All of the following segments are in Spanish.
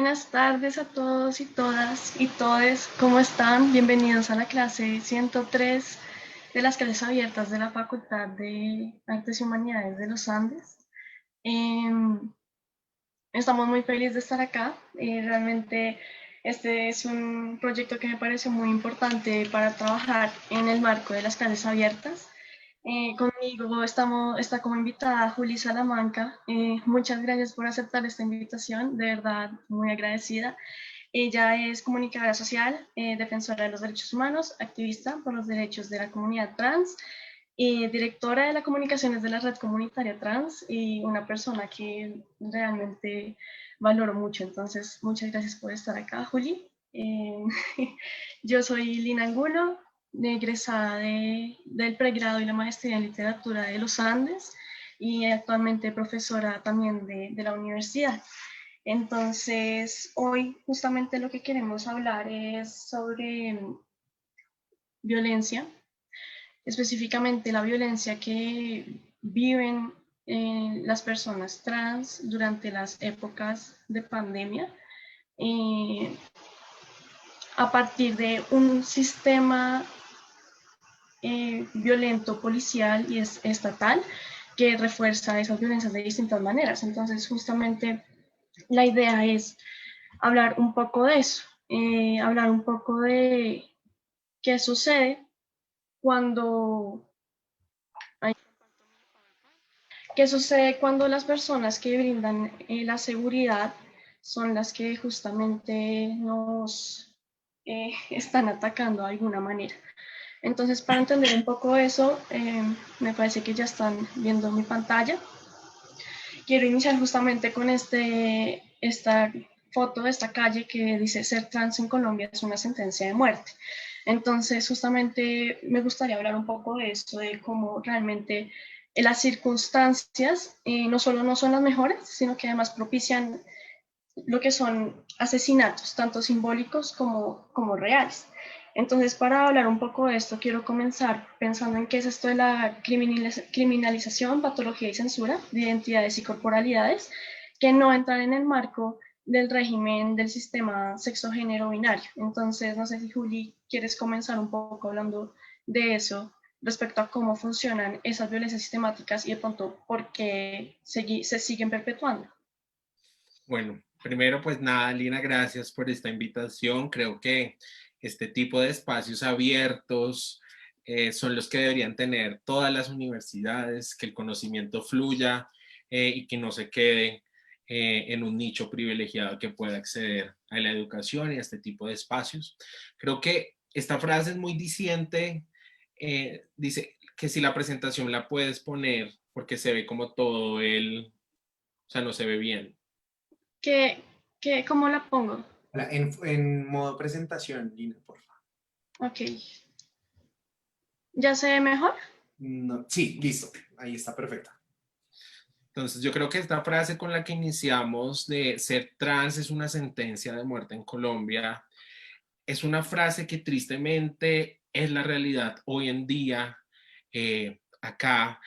Buenas tardes a todos y todas y todes, ¿cómo están? Bienvenidos a la clase 103 de las clases abiertas de la Facultad de Artes y Humanidades de los Andes. Em, Estamos muy felices de estar acá. Realmente este es un proyecto que me pareció muy importante para trabajar en el marco de las clases abiertas. Conmigo está como invitada Juli Salamanca. Muchas gracias por aceptar esta invitación, de verdad muy agradecida. Ella es comunicadora social, defensora de los derechos humanos, activista por los derechos de la comunidad trans, directora de las comunicaciones de la red comunitaria trans y una persona que realmente valoro mucho. Entonces, muchas gracias por estar acá, Juli. Yo soy Lina Angulo, egresada del pregrado y la maestría en literatura de los Andes y actualmente profesora también de la universidad. Entonces, hoy justamente lo que queremos hablar es sobre violencia, específicamente la violencia que viven las personas trans durante las épocas de pandemia, eh, a partir de un sistema violento policial y estatal que refuerza esas violencias de distintas maneras. Entonces, justamente la idea es hablar un poco de eso, hablar un poco de qué sucede cuando hay, qué sucede cuando las personas que brindan la seguridad son las que justamente nos están atacando de alguna manera. Entonces, para entender un poco eso, me parece que ya están viendo mi pantalla. Quiero iniciar justamente con esta foto de esta calle que dice: ser trans en Colombia es una sentencia de muerte. Entonces, justamente me gustaría hablar un poco de esto, de cómo realmente las circunstancias no solo no son las mejores, sino que además propician lo que son asesinatos, tanto simbólicos como reales. Entonces, para hablar un poco de esto, quiero comenzar pensando en qué es esto de la criminalización, patología y censura de identidades y corporalidades que no entran en el marco del régimen del sistema sexo-género binario. Entonces, no sé si Juli, quieres comenzar un poco hablando de eso respecto a cómo funcionan esas violencias sistemáticas y de pronto por qué se siguen perpetuando. Bueno, primero pues nada, Lina, gracias por esta invitación. Creo que este tipo de espacios abiertos son los que deberían tener todas las universidades, que el conocimiento fluya y que no se quede en un nicho privilegiado que pueda acceder a la educación y a este tipo de espacios. Creo que esta frase es muy diciente. Dice que si la presentación la puedes poner porque se ve como todo o sea, no se ve bien. ¿Cómo la pongo? Hola, en modo presentación, Lina, por favor. Ok. ¿Ya se ve mejor? No, sí, listo. Ahí está perfecta. Entonces, yo creo que esta frase con la que iniciamos de ser trans es una sentencia de muerte en Colombia, es una frase que tristemente es la realidad hoy en día acá.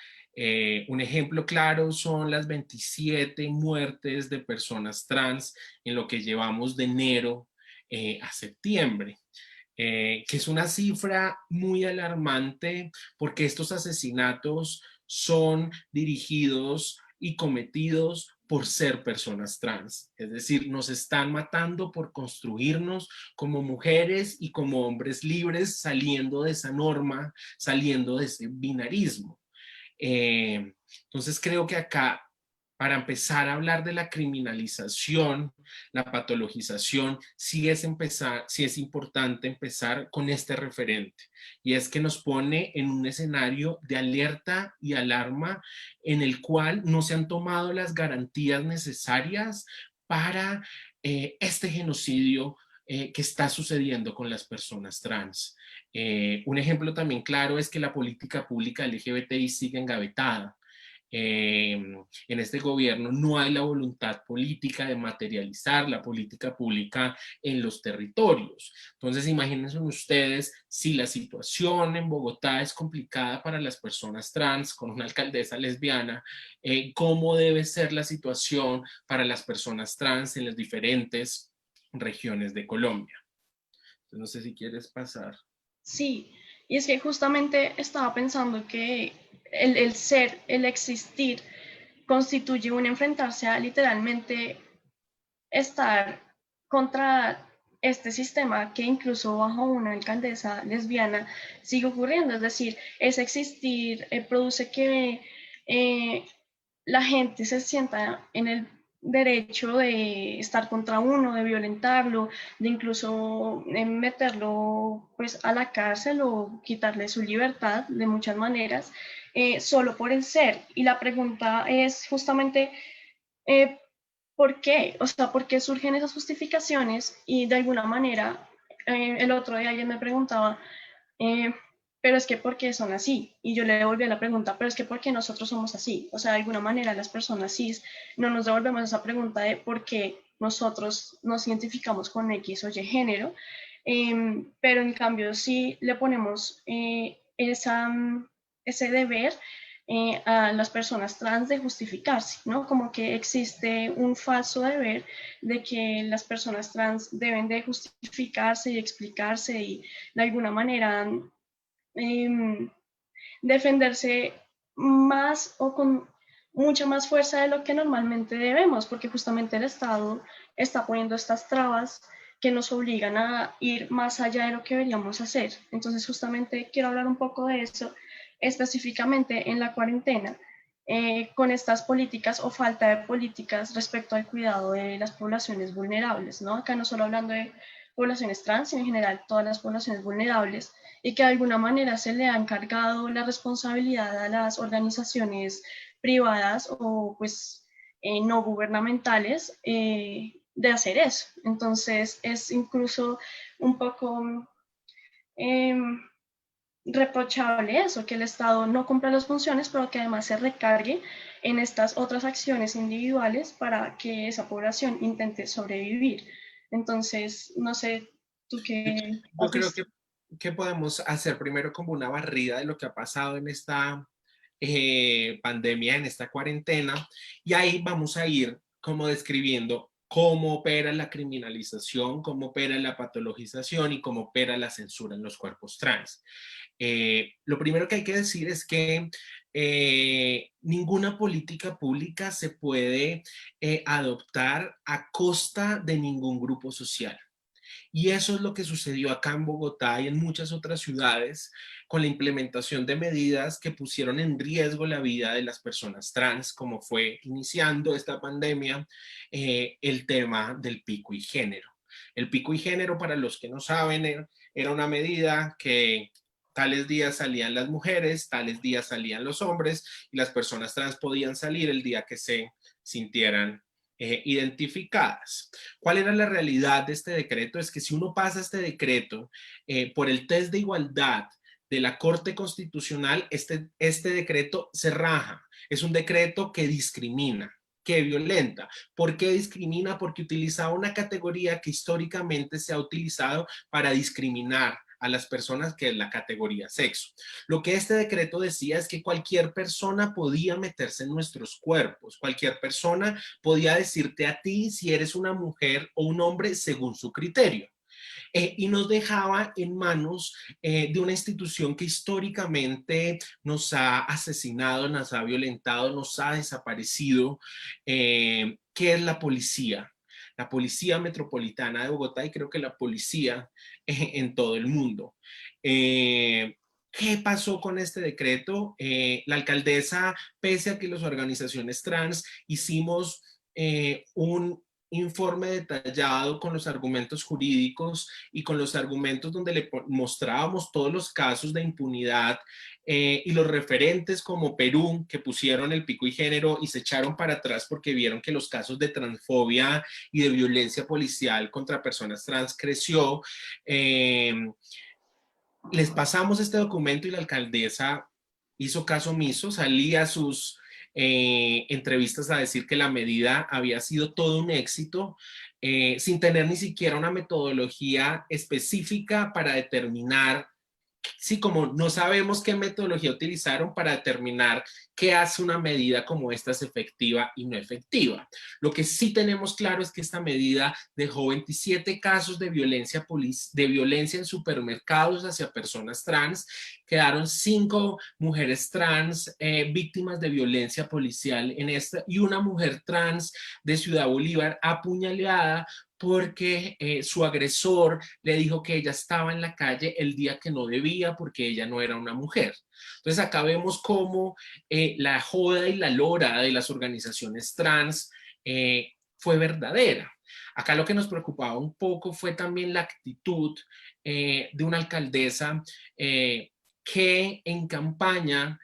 Un ejemplo claro son las 27 muertes de personas trans en lo que llevamos de enero a septiembre. Que es una cifra muy alarmante porque estos asesinatos son dirigidos y cometidos por ser personas trans. Es decir, nos están matando por construirnos como mujeres y como hombres libres, saliendo de esa norma, saliendo de ese binarismo. Entonces creo que acá, para empezar a hablar de la criminalización, la patologización, sí es importante empezar con este referente, y es que nos pone en un escenario de alerta y alarma en el cual no se han tomado las garantías necesarias para este genocidio que está sucediendo con las personas trans. Un ejemplo también claro es que la política pública LGBTI sigue engavetada. en este gobierno no hay la voluntad política de materializar la política pública en los territorios. Entonces, imagínense ustedes si la situación en Bogotá es complicada para las personas trans, con una alcaldesa lesbiana, ¿cómo debe ser la situación para las personas trans en las diferentes regiones de Colombia? Entonces, no sé si quieres pasar. Sí, y es que justamente estaba pensando que el ser, el existir, constituye un enfrentarse a literalmente estar contra este sistema que incluso bajo una alcaldesa lesbiana sigue ocurriendo. Es decir, ese existir produce que la gente se sienta en el derecho de estar contra uno, de violentarlo, de incluso meterlo pues a la cárcel o quitarle su libertad de muchas maneras, solo por el ser. Y la pregunta es justamente, eh, ¿por qué? O sea, ¿por qué surgen esas justificaciones? Y de alguna manera, el otro día alguien me preguntaba, eh, pero es que ¿por qué son así? Y yo le devolví la pregunta, pero es que ¿por qué nosotros somos así? O sea, de alguna manera las personas cis no nos devolvemos esa pregunta de por qué nosotros nos identificamos con X o Y género, pero en cambio sí le ponemos ese deber a las personas trans de justificarse, ¿no? Como que existe un falso deber de que las personas trans deben de justificarse y explicarse y de alguna manera eh, defenderse más o con mucha más fuerza de lo que normalmente debemos, porque justamente el Estado está poniendo estas trabas que nos obligan a ir más allá de lo que deberíamos hacer. Entonces, justamente quiero hablar un poco de eso, específicamente en la cuarentena, con estas políticas o falta de políticas respecto al cuidado de las poblaciones vulnerables, ¿no? Acá no solo hablando de poblaciones trans, sino en general todas las poblaciones vulnerables, y que de alguna manera se le ha encargado la responsabilidad a las organizaciones privadas o pues no gubernamentales de hacer eso. Entonces es incluso un poco eh, reprochable eso, que el Estado no cumpla las funciones, pero que además se recargue en estas otras acciones individuales para que esa población intente sobrevivir. Entonces, no sé, ¿tú qué Yo has creo visto? que podemos hacer primero como una barrida de lo que ha pasado en esta pandemia, en esta cuarentena, y ahí vamos a ir como describiendo cómo opera la criminalización, cómo opera la patologización y cómo opera la censura en los cuerpos trans. Lo primero que hay que decir es que ninguna política pública se puede adoptar a costa de ningún grupo social. Y eso es lo que sucedió acá en Bogotá y en muchas otras ciudades con la implementación de medidas que pusieron en riesgo la vida de las personas trans, como fue iniciando esta pandemia, el tema del pico y género. El pico y género, para los que no saben, era una medida que tales días salían las mujeres, tales días salían los hombres y las personas trans podían salir el día que se sintieran identificadas. ¿Cuál era la realidad de este decreto? Es que si uno pasa este decreto por el test de igualdad de la Corte Constitucional, este decreto se raja. Es un decreto que discrimina, que violenta. ¿Por qué discrimina? Porque utilizaba una categoría que históricamente se ha utilizado para discriminar a las personas, que es la categoría sexo. Lo que este decreto decía es que cualquier persona podía meterse en nuestros cuerpos, cualquier persona podía decirte a ti si eres una mujer o un hombre según su criterio. Y nos dejaba en manos de una institución que históricamente nos ha asesinado, nos ha violentado, nos ha desaparecido, que es la Policía Metropolitana de Bogotá y creo que la policía en todo el mundo. ¿Qué pasó con este decreto? La alcaldesa, pese a que las organizaciones trans hicimos un informe detallado con los argumentos jurídicos y con los argumentos donde le mostrábamos todos los casos de impunidad y los referentes como Perú, que pusieron el pico y género y se echaron para atrás porque vieron que los casos de transfobia y de violencia policial contra personas trans creció. Les pasamos este documento y la alcaldesa hizo caso omiso, salía sus entrevistas a decir que la medida había sido todo un éxito, sin tener ni siquiera una metodología específica para determinar. Sí, como no sabemos qué metodología utilizaron para determinar qué hace una medida como esta es efectiva y no efectiva. Lo que sí tenemos claro es que esta medida dejó 27 casos de violencia en supermercados hacia personas trans, quedaron 5 mujeres trans víctimas de violencia policial en esta y una mujer trans de Ciudad Bolívar apuñalada porque su agresor le dijo que ella estaba en la calle el día que no debía porque ella no era una mujer. Entonces acá vemos cómo la joda y la lora de las organizaciones trans fue verdadera. Acá lo que nos preocupaba un poco fue también la actitud de una alcaldesa que en campaña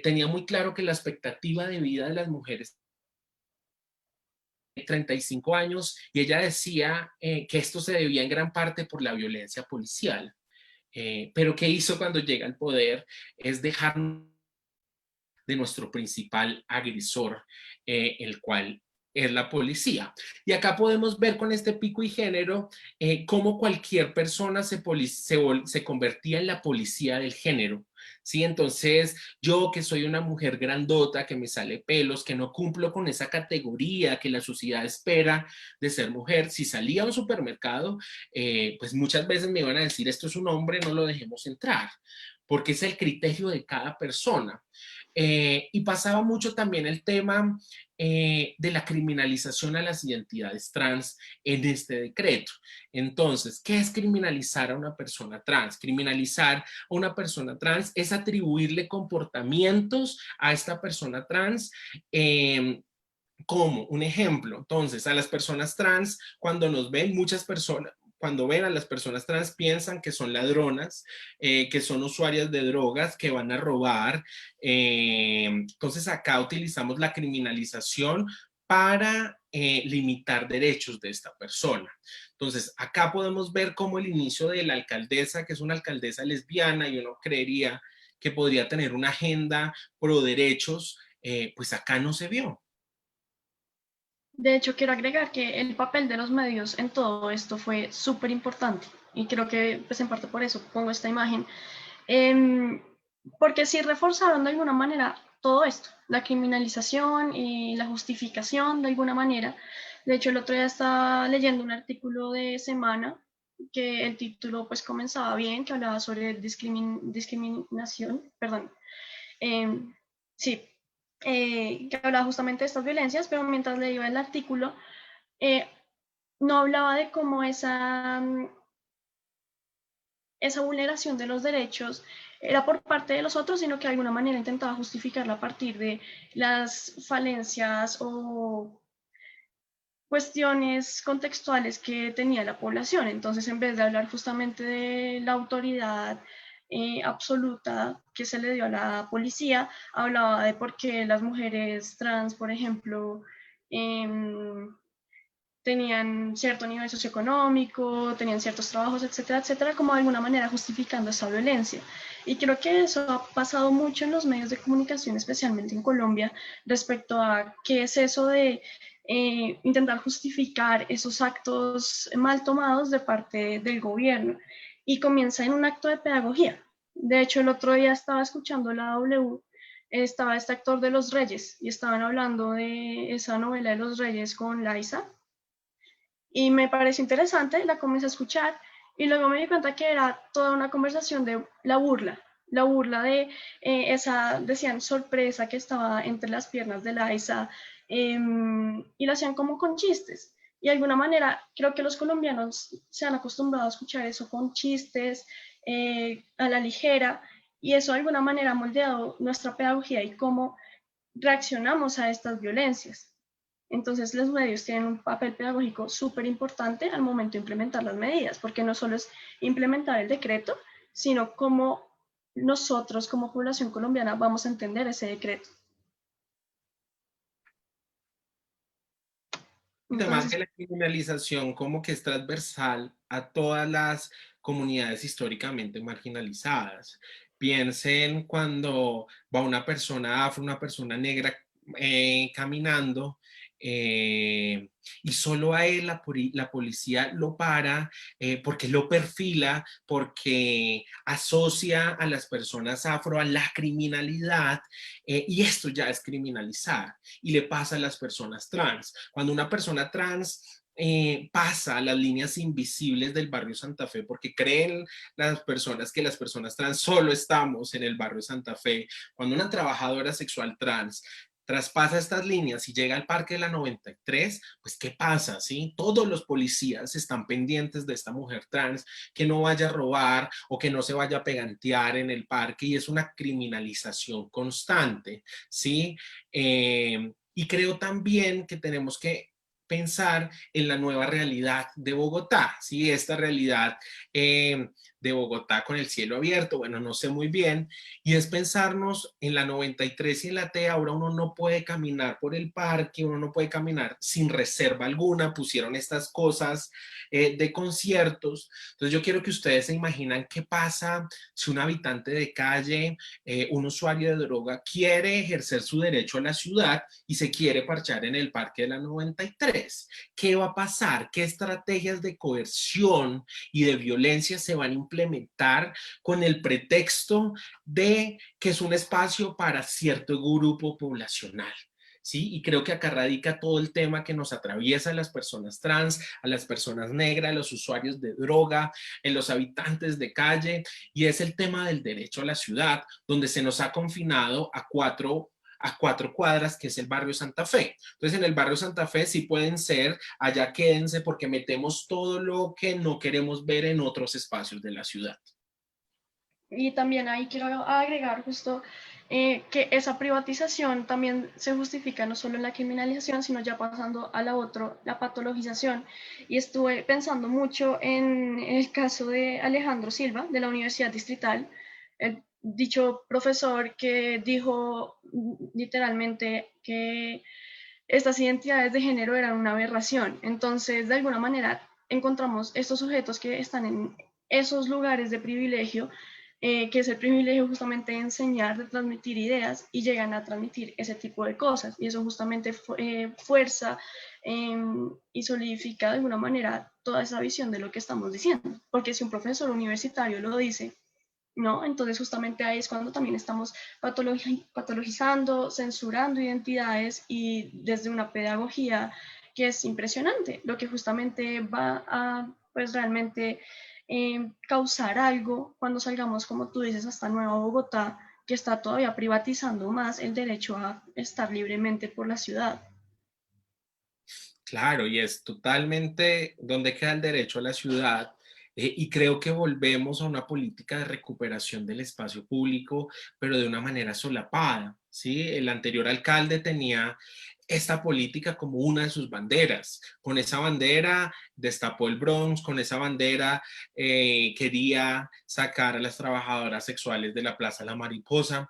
tenía muy claro que la expectativa de vida de las mujeres 35 años y ella decía que esto se debía en gran parte por la violencia policial. Pero ¿qué hizo cuando llega al poder? Es dejar de nuestro principal agresor, el cual es la policía. Y acá podemos ver con este pico y género cómo cualquier persona se convertía en la policía del género. ¿Sí? Entonces, yo que soy una mujer grandota, que me sale pelos, que no cumplo con esa categoría que la sociedad espera de ser mujer, si salía a un supermercado, pues muchas veces me iban a decir, esto es un hombre, no lo dejemos entrar, porque es el criterio de cada persona. Y pasaba mucho también el tema de la criminalización a las identidades trans en este decreto. Entonces, ¿qué es criminalizar a una persona trans? Criminalizar a una persona trans es atribuirle comportamientos a esta persona trans como un ejemplo. Entonces, a las personas trans, cuando nos ven, muchas personas, cuando ven a las personas trans piensan que son ladronas, que son usuarias de drogas, que van a robar. Entonces acá utilizamos la criminalización para limitar derechos de esta persona. Entonces acá podemos ver cómo el inicio de la alcaldesa, que es una alcaldesa lesbiana y uno creería que podría tener una agenda pro derechos, pues acá no se vio. De hecho, quiero agregar que el papel de los medios en todo esto fue súper importante y creo que pues en parte por eso pongo esta imagen, eh, porque sí reforzaron de alguna manera todo esto, la criminalización y la justificación de alguna manera. De hecho, el otro día estaba leyendo un artículo de Semana que el título pues comenzaba bien, que hablaba sobre discriminación, perdón, eh, sí, que hablaba justamente de estas violencias, pero mientras leía el artículo, eh, no hablaba de cómo esa vulneración de los derechos era por parte de los otros, sino que de alguna manera intentaba justificarla a partir de las falencias o cuestiones contextuales que tenía la población. Entonces, en vez de hablar justamente de la autoridad absoluta que se le dio a la policía, hablaba de por qué las mujeres trans, por ejemplo, eh, tenían cierto nivel socioeconómico, tenían ciertos trabajos, etcétera, etcétera, como de alguna manera justificando esa violencia. Y creo que eso ha pasado mucho en los medios de comunicación, especialmente en Colombia, respecto a qué es eso de intentar justificar esos actos mal tomados de parte del gobierno. Y comienza en un acto de pedagogía. De hecho, el otro día estaba escuchando la W, estaba este actor de Los Reyes y estaban hablando de esa novela de Los Reyes con Liza y me pareció interesante, la comencé a escuchar y luego me di cuenta que era toda una conversación de la burla de esa, decían, sorpresa que estaba entre las piernas de Liza y lo hacían como con chistes. Y de alguna manera creo que los colombianos se han acostumbrado a escuchar eso con chistes, a la ligera, y eso de alguna manera ha moldeado nuestra pedagogía y cómo reaccionamos a estas violencias. Entonces, los medios tienen un papel pedagógico súper importante al momento de implementar las medidas, porque no solo es implementar el decreto, sino cómo nosotros como población colombiana vamos a entender ese decreto. Además Entonces, que la criminalización como que es transversal a todas las comunidades históricamente marginalizadas. Piensen cuando va una persona afro, una persona negra caminando, y solo a él la policía lo para, porque lo perfila, porque asocia a las personas afro a la criminalidad, y esto ya es criminalizar, y le pasa a las personas trans. Cuando una persona trans pasa a las líneas invisibles del barrio Santa Fe, porque creen las personas que las personas trans solo estamos en el barrio Santa Fe. Cuando una trabajadora sexual trans traspasa estas líneas y llega al Parque de la 93, pues ¿qué pasa? ¿Sí? Todos los policías están pendientes de esta mujer trans, que no vaya a robar o que no se vaya a pegantear en el parque, y es una criminalización constante, ¿sí? Y creo también que tenemos que pensar en la nueva realidad de Bogotá, ¿sí? Esta realidad de Bogotá con el cielo abierto, bueno, no sé muy bien, y es pensarnos en la 93 y en la T. Ahora uno no puede caminar por el parque, uno no puede caminar sin reserva alguna, pusieron estas cosas de conciertos. Entonces yo quiero que ustedes se imaginan qué pasa si un habitante de calle, un usuario de droga, quiere ejercer su derecho a la ciudad y se quiere parchar en el Parque de la 93. ¿Qué va a pasar? ¿Qué estrategias de coerción y de violencia se van a implementar con el pretexto de que es un espacio para cierto grupo poblacional? ¿Sí? Y creo que acá radica todo el tema que nos atraviesa a las personas trans, a las personas negras, a los usuarios de droga, en los habitantes de calle, y es el tema del derecho a la ciudad, donde se nos ha confinado a cuatro cuadras, que es el barrio Santa Fe. Entonces, en el barrio Santa Fe sí pueden ser, allá quédense, porque metemos todo lo que no queremos ver en otros espacios de la ciudad. Y también ahí quiero agregar justo que esa privatización también se justifica no solo en la criminalización, sino ya pasando a la patologización. Y estuve pensando mucho en el caso de Alejandro Silva, de la Universidad Distrital, el dicho profesor que dijo literalmente que estas identidades de género eran una aberración. Entonces, de alguna manera, encontramos estos sujetos que están en esos lugares de privilegio, que es el privilegio justamente de enseñar, de transmitir ideas, y llegan a transmitir ese tipo de cosas. Y eso justamente fuerza y solidifica de alguna manera toda esa visión de lo que estamos diciendo. Porque si un profesor universitario lo dice, ¿no? Entonces justamente ahí es cuando también estamos patologizando, censurando identidades, y desde una pedagogía que es impresionante, lo que justamente va a, pues realmente causar algo cuando salgamos, como tú dices, hasta Nueva Bogotá, que está todavía privatizando más el derecho a estar libremente por la ciudad. Claro, y es totalmente donde queda el derecho a la ciudad. Y creo que volvemos a una política de recuperación del espacio público, pero de una manera solapada, ¿sí? El anterior alcalde tenía esta política como una de sus banderas. Con esa bandera destapó el Bronx, con esa bandera quería sacar a las trabajadoras sexuales de la Plaza La Mariposa,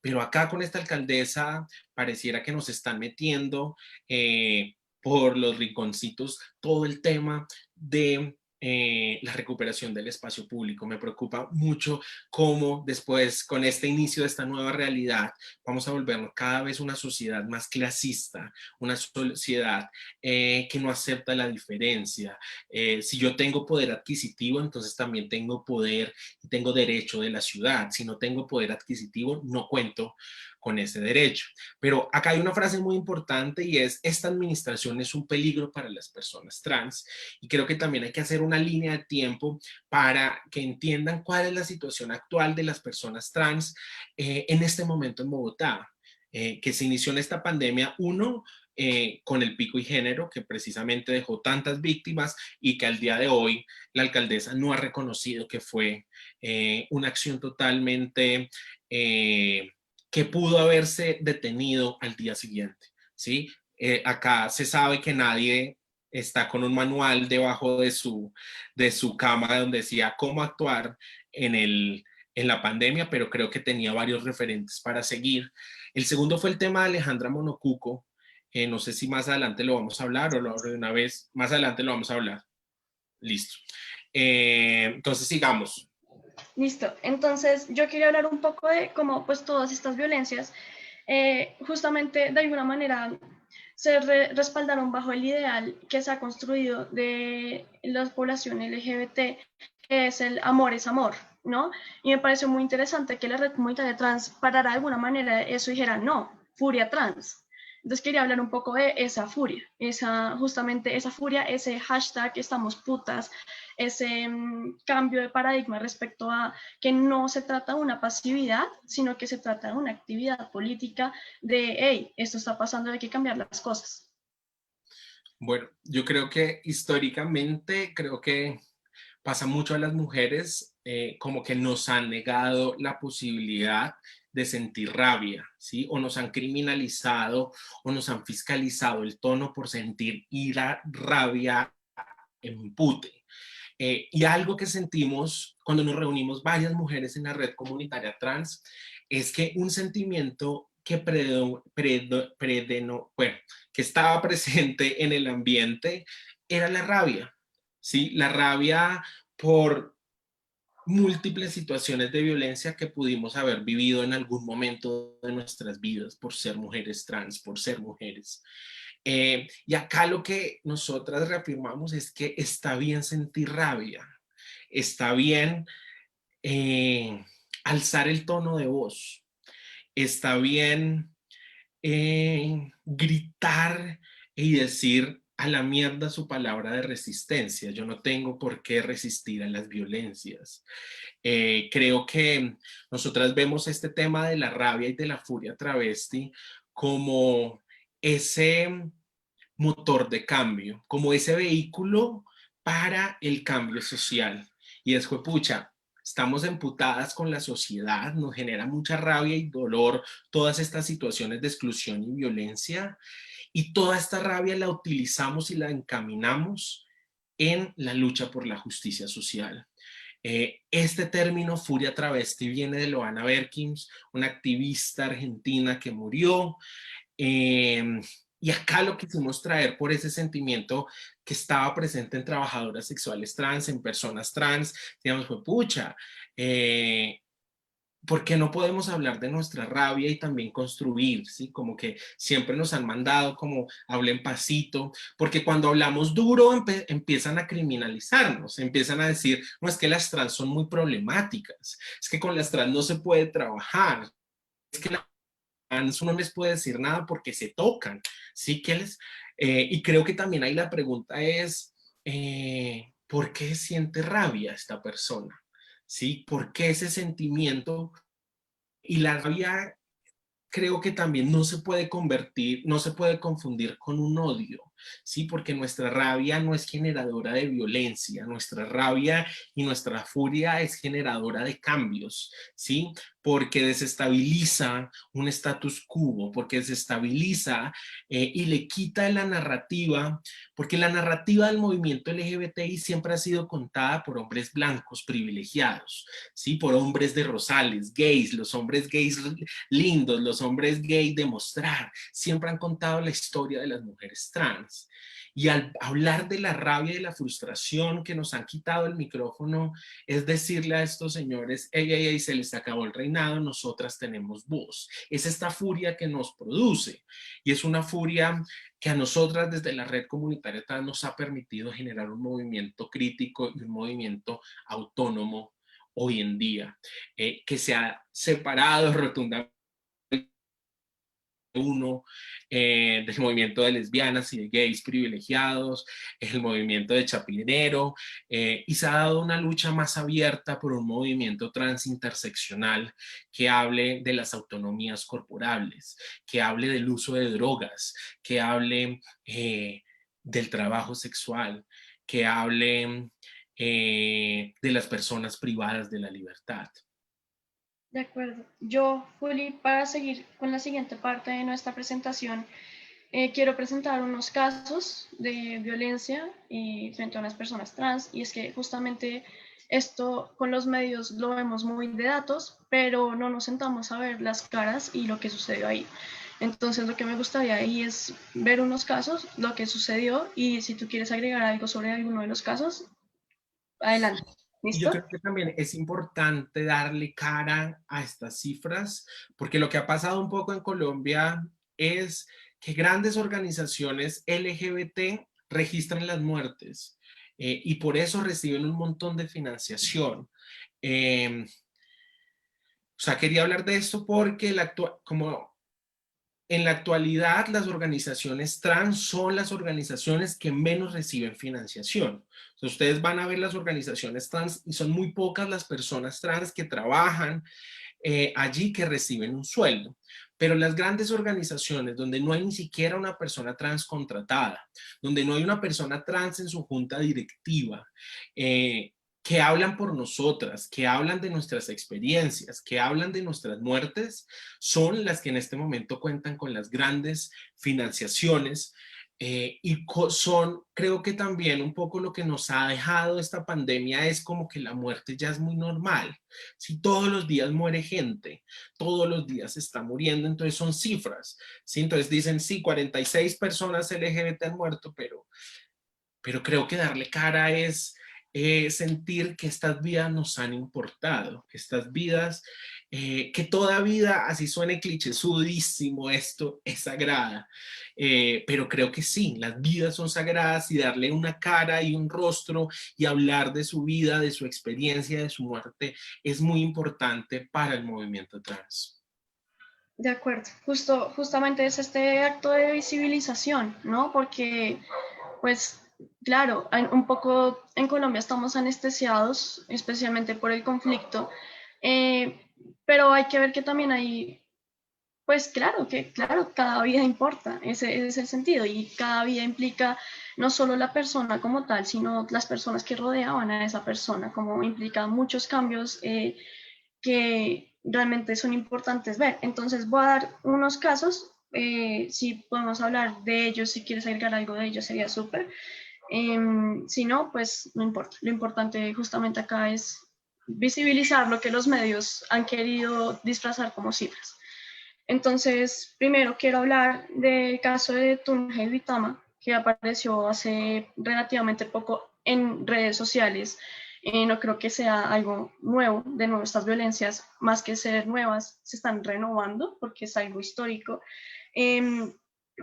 pero acá con esta alcaldesa pareciera que nos están metiendo por los rinconcitos todo el tema de la recuperación del espacio público. Me preocupa mucho cómo después, con este inicio de esta nueva realidad, vamos a volvernos cada vez una sociedad más clasista, una sociedad que no acepta la diferencia. Si yo tengo poder adquisitivo, entonces también tengo poder y tengo derecho de la ciudad. Si no tengo poder adquisitivo, no cuento con ese derecho. Pero acá hay una frase muy importante, y es: esta administración es un peligro para las personas trans. Y creo que también hay que hacer una línea de tiempo para que entiendan cuál es la situación actual de las personas trans en este momento en Bogotá, que se inició en esta pandemia, con el pico y género, que precisamente dejó tantas víctimas, y que al día de hoy la alcaldesa no ha reconocido que fue una acción totalmente que pudo haberse detenido al día siguiente, ¿sí? Acá se sabe que nadie está con un manual debajo de su cama donde decía cómo actuar en la pandemia, pero creo que tenía varios referentes para seguir. El segundo fue el tema de Alejandra Monocuco. No sé si más adelante lo vamos a hablar o lo abro de una vez. Más adelante lo vamos a hablar. Listo. Entonces sigamos. Listo. Entonces yo quería hablar un poco de cómo pues todas estas violencias justamente de alguna manera respaldaron bajo el ideal que se ha construido de la población LGBT, que es el amor es amor, ¿no? Y me pareció muy interesante que la red comunitaria trans parara de alguna manera eso y dijera, no, furia trans. Entonces quería hablar un poco de esa furia, justamente esa furia, ese hashtag estamos putas, ese cambio de paradigma respecto a que no se trata de una pasividad, sino que se trata de una actividad política de, hey, esto está pasando, hay que cambiar las cosas. Bueno, yo creo que históricamente, creo que pasa mucho a las mujeres, como que nos han negado la posibilidad de sentir rabia, ¿sí? O nos han criminalizado o nos han fiscalizado el tono por sentir ira, rabia, empute. Y algo que sentimos cuando nos reunimos varias mujeres en la red comunitaria trans es que un sentimiento que, bueno, que estaba presente en el ambiente era la rabia, ¿sí? La rabia por múltiples situaciones de violencia que pudimos haber vivido en algún momento de nuestras vidas por ser mujeres trans, por ser mujeres. Y acá lo que nosotras reafirmamos es que está bien sentir rabia, está bien alzar el tono de voz, está bien gritar y decir a la mierda su palabra de resistencia. Yo no tengo por qué resistir a las violencias. Creo que nosotras vemos este tema de la rabia y de la furia travesti como ese motor de cambio, como ese vehículo para el cambio social. Y es, pucha, estamos emputadas con la sociedad, nos genera mucha rabia y dolor todas estas situaciones de exclusión y violencia, y toda esta rabia la utilizamos y la encaminamos en la lucha por la justicia social. Este término furia travesti viene de Loana Berkins, una activista argentina que murió. Y acá lo quisimos traer por ese sentimiento que estaba presente en trabajadoras sexuales trans, en personas trans. Digamos, fue pucha, ¿por qué no podemos hablar de nuestra rabia y también construir? ¿Sí? Como que siempre nos han mandado como hablen pasito, porque cuando hablamos duro empiezan a criminalizarnos, empiezan a decir, no, es que las trans son muy problemáticas, es que con las trans no se puede trabajar, es que las trans uno no les puede decir nada porque se tocan, ¿sí? Y creo que también ahí la pregunta es, ¿por qué siente rabia esta persona? ¿Sí? ¿Por qué ese sentimiento? Y la rabia creo que también no se puede convertir, no se puede confundir con un odio, ¿sí? Porque nuestra rabia no es generadora de violencia, nuestra rabia y nuestra furia es generadora de cambios, ¿sí? Porque desestabiliza un status quo, porque desestabiliza y le quita la narrativa, porque la narrativa del movimiento LGBTI siempre ha sido contada por hombres blancos privilegiados, ¿sí? Por hombres de Rosales, gays, los hombres gays lindos, los hombres gay de mostrar, siempre han contado la historia de las mujeres trans. Y al hablar de la rabia y de la frustración que nos han quitado el micrófono, es decirle a estos señores, ey, ey, ey, se les acabó el reinado, nosotras tenemos voz. Es esta furia que nos produce y es una furia que a nosotras desde la red comunitaria trans nos ha permitido generar un movimiento crítico y un movimiento autónomo hoy en día, que se ha separado rotundamente uno, del movimiento de lesbianas y de gays privilegiados, el movimiento de Chapinero, y se ha dado una lucha más abierta por un movimiento transinterseccional que hable de las autonomías corporales, que hable del uso de drogas, que hable del trabajo sexual, que hable de las personas privadas de la libertad. De acuerdo. Yo, Juli, para seguir con la siguiente parte de nuestra presentación, quiero presentar unos casos de violencia frente a unas personas trans, y es que justamente esto con los medios lo vemos muy de datos, pero no nos sentamos a ver las caras y lo que sucedió ahí. Entonces lo que me gustaría ahí es ver unos casos, lo que sucedió, y si tú quieres agregar algo sobre alguno de los casos, adelante. Y yo ¿Listo? creo que también es importante darle cara a estas cifras, porque lo que ha pasado un poco en Colombia es que grandes organizaciones LGBT registran las muertes y por eso reciben un montón de financiación. O sea, quería hablar de esto porque como en la actualidad, las organizaciones trans son las organizaciones que menos reciben financiación. Entonces, ustedes van a ver las organizaciones trans y son muy pocas las personas trans que trabajan allí que reciben un sueldo. Pero las grandes organizaciones donde no hay ni siquiera una persona trans contratada, donde no hay una persona trans en su junta directiva, que hablan por nosotras, que hablan de nuestras experiencias, que hablan de nuestras muertes, son las que en este momento cuentan con las grandes financiaciones son, creo que también un poco lo que nos ha dejado esta pandemia es como que la muerte ya es muy normal. Si todos los días muere gente, todos los días se está muriendo, entonces son cifras. ¿Sí? Entonces dicen, sí, 46 personas LGBT han muerto, pero creo que darle cara es sentir que estas vidas nos han importado, que estas vidas, que toda vida, así suene clichésudísimo esto, es sagrada, pero creo que sí, las vidas son sagradas y darle una cara y un rostro y hablar de su vida, de su experiencia, de su muerte, es muy importante para el movimiento trans. De acuerdo. Justamente es este acto de visibilización, ¿no? Porque, pues, claro, un poco en Colombia estamos anestesiados, especialmente por el conflicto, eh, pero hay que ver que también hay, pues claro, cada vida importa, ese es el sentido, y cada vida implica no solo la persona como tal, sino las personas que rodeaban a esa persona, como implica muchos cambios que realmente son importantes ver. Entonces voy a dar unos casos, si podemos hablar de ellos, si quieres agregar algo de ellos sería súper. Si no, pues no importa. Lo importante justamente acá es visibilizar lo que los medios han querido disfrazar como cifras. Entonces, primero quiero hablar del caso de Tunja Vitama, que apareció hace relativamente poco en redes sociales. No creo que sea algo nuevo, de nuevo estas violencias, más que ser nuevas, se están renovando porque es algo histórico. Eh,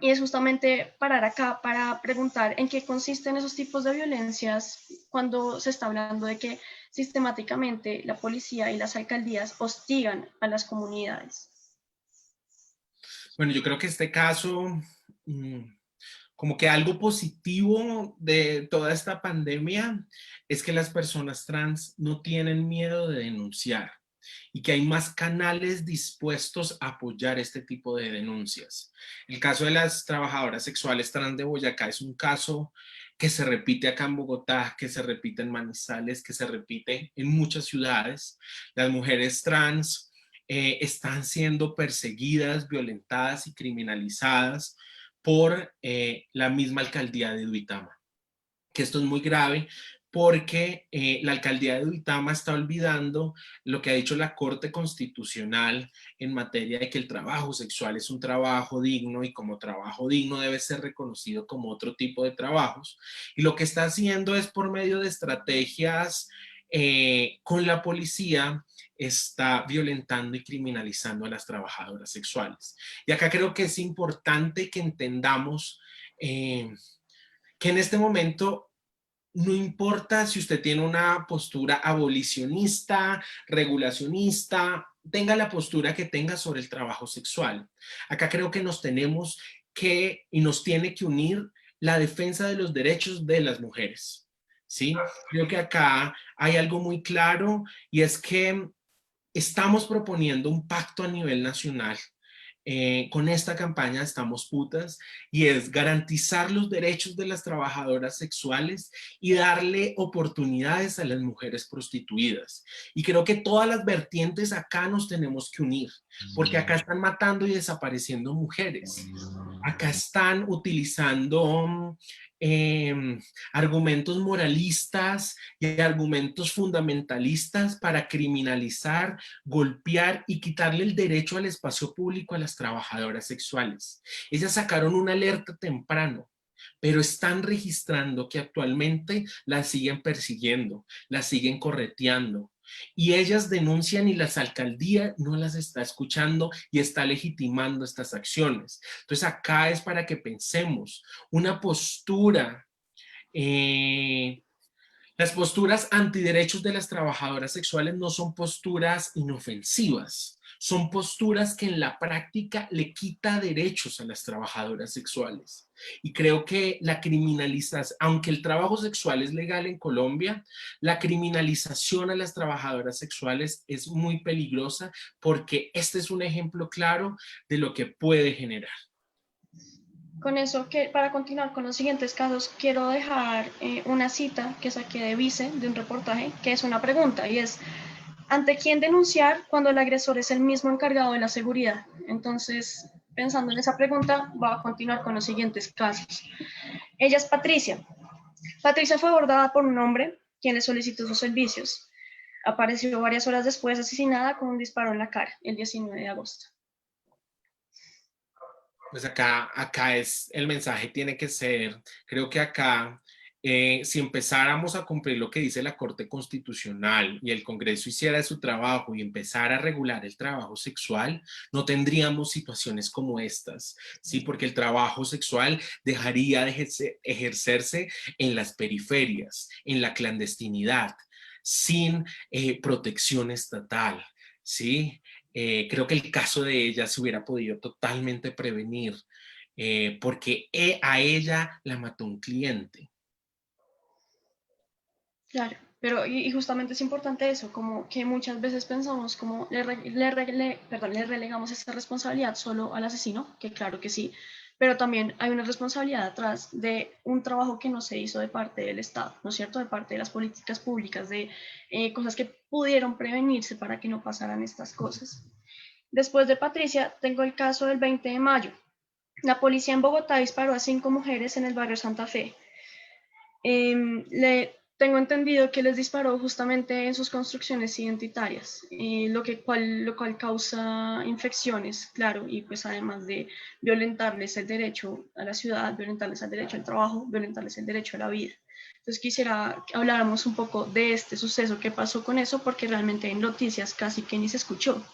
y es justamente parar acá para preguntar en qué consisten esos tipos de violencias cuando se está hablando de que sistemáticamente la policía y las alcaldías hostigan a las comunidades. Bueno, yo creo que este caso, mm, como que algo positivo de toda esta pandemia es que las personas trans no tienen miedo de denunciar y que hay más canales dispuestos a apoyar este tipo de denuncias. El caso de las trabajadoras sexuales trans de Boyacá es un caso que se repite acá en Bogotá, que se repite en Manizales, que se repite en muchas ciudades. Las mujeres trans están siendo perseguidas, violentadas y criminalizadas por la misma alcaldía de Duitama. Que esto es muy grave porque la alcaldía de Duitama está olvidando lo que ha dicho la Corte Constitucional en materia de que el trabajo sexual es un trabajo digno y como trabajo digno debe ser reconocido como otro tipo de trabajos. Y lo que está haciendo es por medio de estrategias con la policía está violentando y criminalizando a las trabajadoras sexuales. Y acá creo que es importante que entendamos que en este momento no importa si usted tiene una postura abolicionista, regulacionista, tenga la postura que tenga sobre el trabajo sexual. Acá creo que nos tenemos que y nos tiene que unir la defensa de los derechos de las mujeres. ¿Sí? Creo que acá hay algo muy claro y es que estamos proponiendo un pacto a nivel nacional con esta campaña Estamos Putas y es garantizar los derechos de las trabajadoras sexuales y darle oportunidades a las mujeres prostituidas. Y creo que todas las vertientes acá nos tenemos que unir, porque acá están matando y desapareciendo mujeres. Acá están utilizando eh, argumentos moralistas y argumentos fundamentalistas para criminalizar, golpear y quitarle el derecho al espacio público a las trabajadoras sexuales. Ellas sacaron una alerta temprano pero están registrando que actualmente las siguen persiguiendo, las siguen correteando. Y ellas denuncian y las alcaldías no las está escuchando y está legitimando estas acciones. Entonces acá es para que pensemos una postura las posturas antiderechos de las trabajadoras sexuales no son posturas inofensivas, son posturas que en la práctica le quita derechos a las trabajadoras sexuales. Y creo que la criminalización, aunque el trabajo sexual es legal en Colombia, la criminalización a las trabajadoras sexuales es muy peligrosa porque este es un ejemplo claro de lo que puede generar. Con eso, que para continuar con los siguientes casos, quiero dejar una cita que saqué de Vice, de un reportaje, que es una pregunta, y es, ¿ante quién denunciar cuando el agresor es el mismo encargado de la seguridad? Entonces, pensando en esa pregunta, voy a continuar con los siguientes casos. Ella es Patricia. Patricia fue abordada por un hombre quien le solicitó sus servicios. Apareció varias horas después asesinada con un disparo en la cara, el 19 de agosto. Pues acá es, el mensaje tiene que ser, creo que acá, si empezáramos a cumplir lo que dice la Corte Constitucional y el Congreso hiciera su trabajo y empezara a regular el trabajo sexual, no tendríamos situaciones como estas, ¿sí? Porque el trabajo sexual dejaría de ejercerse en las periferias, en la clandestinidad, sin protección estatal, ¿sí? Creo que el caso de ella se hubiera podido totalmente prevenir porque a ella la mató un cliente. Claro, pero y justamente es importante eso, como que muchas veces pensamos como le relegamos esta responsabilidad solo al asesino, que claro que sí, pero también hay una responsabilidad atrás de un trabajo que no se hizo de parte del Estado, ¿no es cierto? De parte de las políticas públicas, de cosas que pudieron prevenirse para que no pasaran estas cosas. Después de Patricia, tengo el caso del 20 de mayo. La policía en Bogotá disparó a 5 mujeres en el barrio Santa Fe. Tengo entendido que les disparó justamente en sus construcciones identitarias, lo cual causa infecciones, claro, y pues además de violentarles el derecho a la ciudad, violentarles el derecho al trabajo, violentarles el derecho a la vida. Entonces quisiera que habláramos un poco de este suceso, qué pasó con eso, porque realmente en noticias casi que ni se escuchó.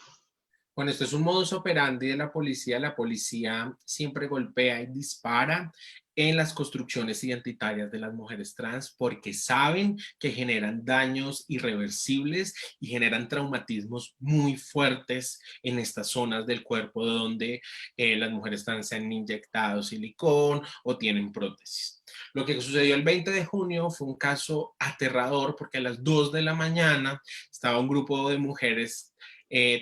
Bueno, esto es un modus operandi de la policía. La policía siempre golpea y dispara en las construcciones identitarias de las mujeres trans porque saben que generan daños irreversibles y generan traumatismos muy fuertes en estas zonas del cuerpo donde las mujeres trans se han inyectado silicón o tienen prótesis. Lo que sucedió el 20 de junio fue un caso aterrador porque a las 2 de la mañana estaba un grupo de mujeres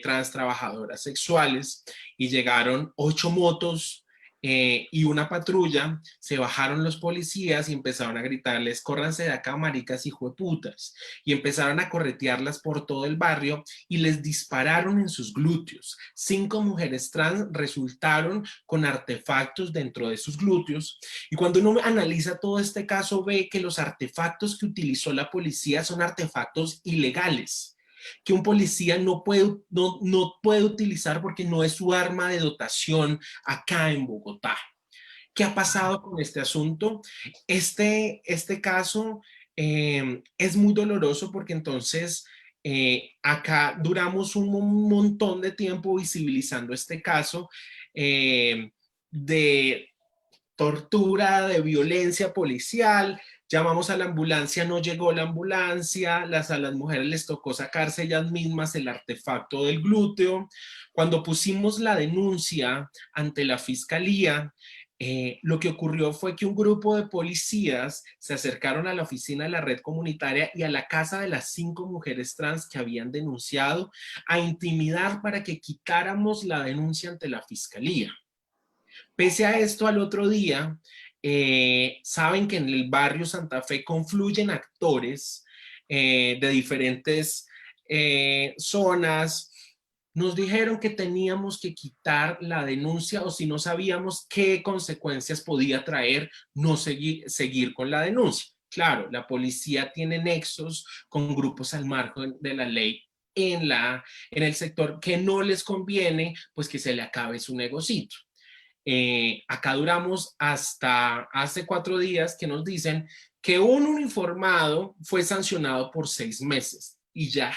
trans trabajadoras sexuales y llegaron 8 motos y una patrulla, se bajaron los policías y empezaron a gritarles, córranse de acá, maricas hijueputas, y empezaron a corretearlas por todo el barrio y les dispararon en sus glúteos. 5 mujeres trans resultaron con artefactos dentro de sus glúteos y cuando uno analiza todo este caso ve que los artefactos que utilizó la policía son artefactos ilegales que un policía no puede utilizar porque no es su arma de dotación acá en Bogotá. ¿Qué ha pasado con este asunto? Este caso es muy doloroso porque entonces acá duramos un montón de tiempo visibilizando este caso de tortura, de violencia policial, llamamos a la ambulancia, no llegó la ambulancia, a las mujeres les tocó sacarse ellas mismas el artefacto del glúteo. Cuando pusimos la denuncia ante la fiscalía, lo que ocurrió fue que un grupo de policías se acercaron a la oficina de la red comunitaria y a la casa de las 5 mujeres trans que habían denunciado a intimidar para que quitáramos la denuncia ante la fiscalía. Pese a esto, al otro día, saben que en el barrio Santa Fe confluyen actores de diferentes zonas. Nos dijeron que teníamos que quitar la denuncia o si no sabíamos qué consecuencias podía traer no seguir con la denuncia. Claro, la policía tiene nexos con grupos al margen de la ley en el sector que no les conviene, pues que se le acabe su negocito. Acá duramos hasta hace 4 días que nos dicen que un uniformado fue sancionado por 6 meses y ya.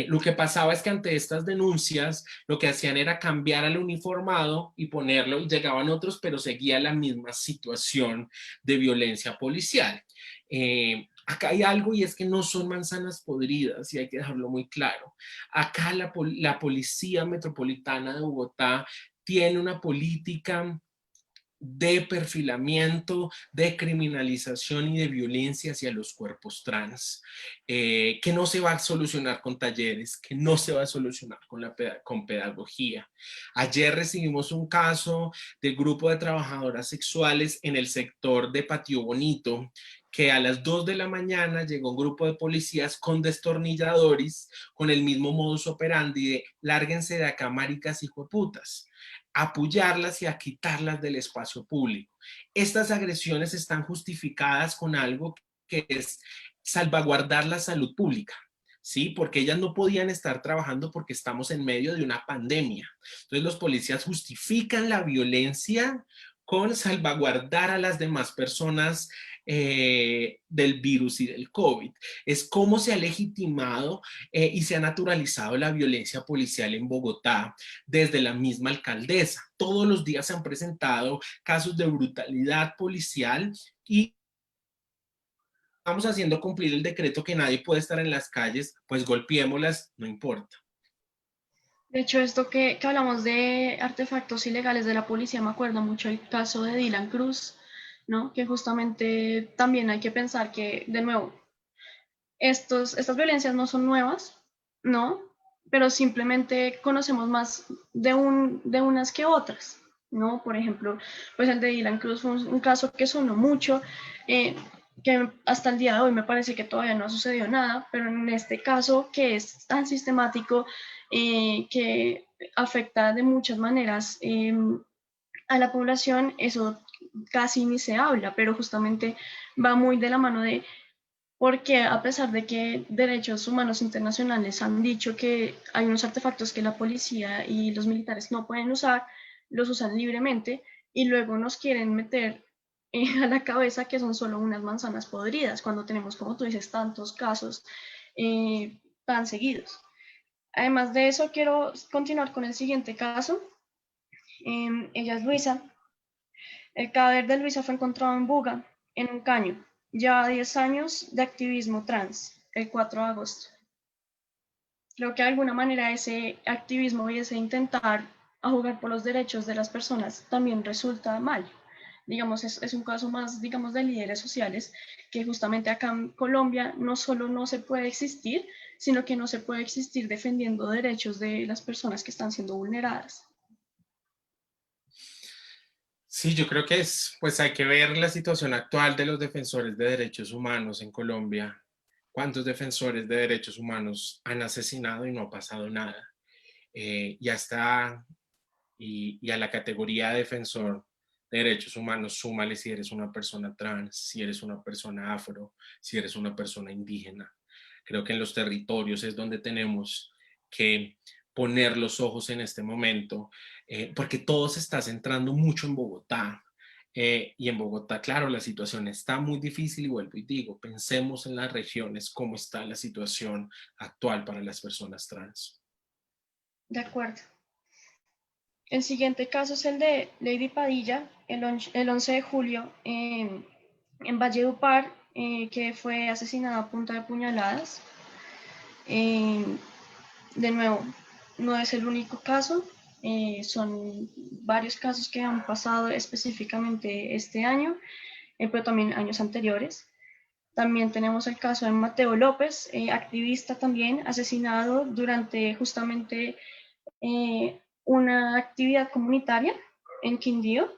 Lo que pasaba es que ante estas denuncias lo que hacían era cambiar al uniformado y ponerlo, y llegaban otros, pero seguía la misma situación de violencia policial. Acá hay algo y es que no son manzanas podridas y hay que dejarlo muy claro. Acá la Policía Metropolitana de Bogotá tiene una política de perfilamiento, de criminalización y de violencia hacia los cuerpos trans, que no se va a solucionar con talleres, que no se va a solucionar con pedagogía. Ayer recibimos un caso del grupo de trabajadoras sexuales en el sector de Patio Bonito, que a las 2 de la mañana llegó un grupo de policías con destornilladores, con el mismo modus operandi de lárguense de acá, maricas hijueputas, a apoyarlas y a quitarlas del espacio público. Estas agresiones están justificadas con algo que es salvaguardar la salud pública, ¿sí? Porque ellas no podían estar trabajando porque estamos en medio de una pandemia. Entonces los policías justifican la violencia con salvaguardar a las demás personas del virus y del COVID. Es cómo se ha legitimado y se ha naturalizado la violencia policial en Bogotá desde la misma alcaldesa. Todos los días se han presentado casos de brutalidad policial y estamos haciendo cumplir el decreto que nadie puede estar en las calles, pues golpeémoslas, no importa. De hecho, esto que hablamos de artefactos ilegales de la policía, me acuerdo mucho el caso de Dylan Cruz, ¿no? Que justamente también hay que pensar que, de nuevo, estas violencias no son nuevas, ¿no? Pero simplemente conocemos más de unas que otras, ¿no? Por ejemplo, pues el de Dylan Cruz fue un caso que sonó mucho, eh, que hasta el día de hoy me parece que todavía no ha sucedido nada, pero en este caso que es tan sistemático, que afecta de muchas maneras a la población, eso casi ni se habla, pero justamente va muy de la mano de porque a pesar de que derechos humanos internacionales han dicho que hay unos artefactos que la policía y los militares no pueden usar, los usan libremente y luego nos quieren meter a la cabeza que son solo unas manzanas podridas, cuando tenemos, como tú dices, tantos casos tan seguidos. Además de eso, quiero continuar con el siguiente caso. Ella es Luisa. El cadáver de Luisa fue encontrado en Buga, en un caño. Lleva 10 años de activismo trans, el 4 de agosto. Creo que de alguna manera ese activismo y ese intentar a jugar por los derechos de las personas también resulta mal. Digamos, es un caso más, digamos, de líderes sociales que justamente acá en Colombia no solo no se puede existir, sino que no se puede existir defendiendo derechos de las personas que están siendo vulneradas. Sí, yo creo que pues hay que ver la situación actual de los defensores de derechos humanos en Colombia. ¿Cuántos defensores de derechos humanos han asesinado y no ha pasado nada? Ya está, y a la categoría de defensor de derechos humanos, súmale si eres una persona trans, si eres una persona afro, si eres una persona indígena. Creo que en los territorios es donde tenemos que poner los ojos en este momento, porque todo se está centrando mucho en Bogotá. Y en Bogotá, claro, la situación está muy difícil y vuelvo y digo, pensemos en las regiones, cómo está la situación actual para las personas trans. De acuerdo. El siguiente caso es el de Lady Padilla, el 11 de julio en Valledupar, que fue asesinada a punta de puñaladas. Eh, de nuevo, no es el único caso, son varios casos que han pasado específicamente este año, pero también años anteriores. También tenemos el caso de Mateo López, activista también, asesinado durante justamente una actividad comunitaria en Quindío.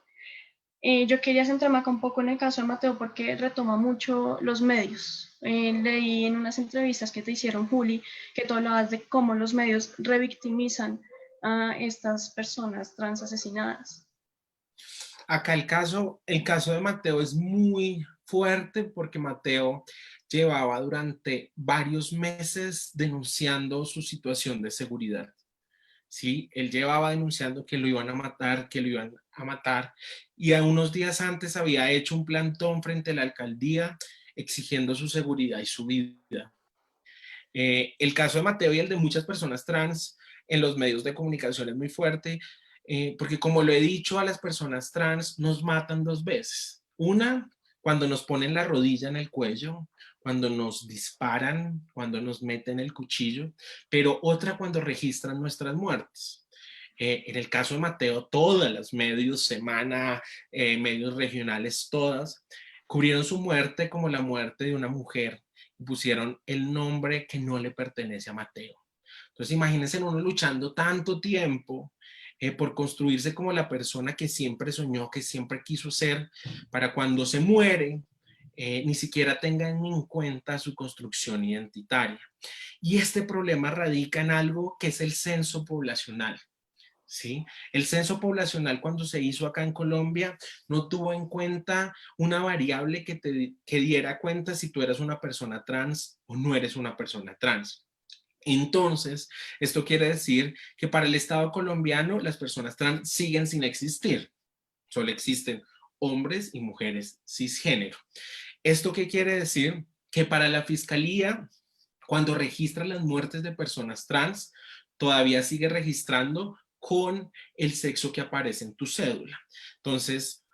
Yo quería centrarme acá un poco en el caso de Mateo porque retoma mucho los medios. Leí en unas entrevistas que te hicieron, Juli, que tú hablabas de cómo los medios revictimizan a estas personas trans asesinadas. Acá el caso de Mateo es muy fuerte porque Mateo llevaba durante varios meses denunciando su situación de seguridad. ¿sí? Él llevaba denunciando que lo iban a matar, que lo iban a matar, y a unos días antes había hecho un plantón frente a la alcaldía exigiendo su seguridad y su vida. El caso de Mateo y el de muchas personas trans en los medios de comunicación es muy fuerte, porque como lo he dicho, a las personas trans nos matan dos veces. Una, cuando nos ponen la rodilla en el cuello, cuando nos disparan, cuando nos meten el cuchillo, pero otra cuando registran nuestras muertes. En el caso de Mateo, todas las medios, Semana, medios regionales, todas, cubrieron su muerte como la muerte de una mujer y pusieron el nombre que no le pertenece a Mateo. Entonces imagínense uno luchando tanto tiempo por construirse como la persona que siempre soñó, que siempre quiso ser, para cuando se muere, ni siquiera tengan en cuenta su construcción identitaria. Y este problema radica en algo que es el censo poblacional. ¿Sí? El censo poblacional cuando se hizo acá en Colombia no tuvo en cuenta una variable que diera cuenta si tú eras una persona trans o no eres una persona trans. Entonces, esto quiere decir que para el Estado colombiano las personas trans siguen sin existir. Solo existen hombres y mujeres cisgénero. ¿Esto qué quiere decir? Que para la fiscalía, cuando registra las muertes de personas trans, todavía sigue registrando con el sexo que aparece en tu cédula. Entonces,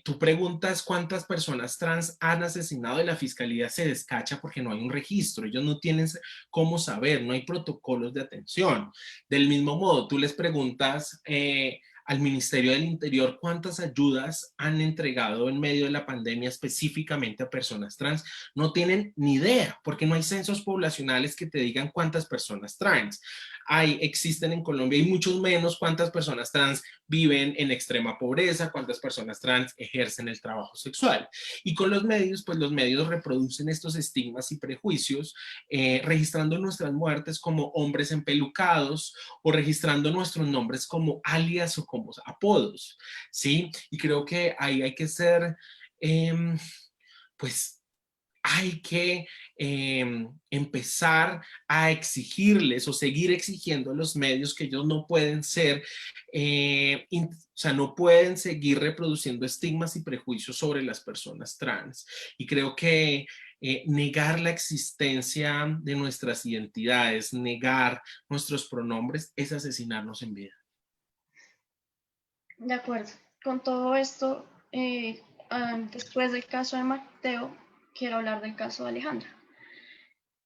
tú preguntas cuántas personas trans han asesinado y la fiscalía se descacha porque no hay un registro, ellos no tienen cómo saber, no hay protocolos de atención. Del mismo modo, tú les preguntas al Ministerio del Interior cuántas ayudas han entregado en medio de la pandemia específicamente a personas trans, no tienen ni idea, porque no hay censos poblacionales que te digan cuántas personas trans existen en Colombia y muchos menos cuántas personas trans viven en extrema pobreza, cuántas personas trans ejercen el trabajo sexual. Y con los medios, pues los medios reproducen estos estigmas y prejuicios, registrando nuestras muertes como hombres empelucados o registrando nuestros nombres como alias o como apodos, ¿sí? Y creo que ahí hay que ser, pues, hay que empezar a exigirles o seguir exigiendo a los medios que ellos no pueden ser, o sea, no pueden seguir reproduciendo estigmas y prejuicios sobre las personas trans. Y creo que negar la existencia de nuestras identidades, negar nuestros pronombres, es asesinarnos en vida. De acuerdo. Con todo esto, después del caso de Mateo, quiero hablar del caso de Alejandra.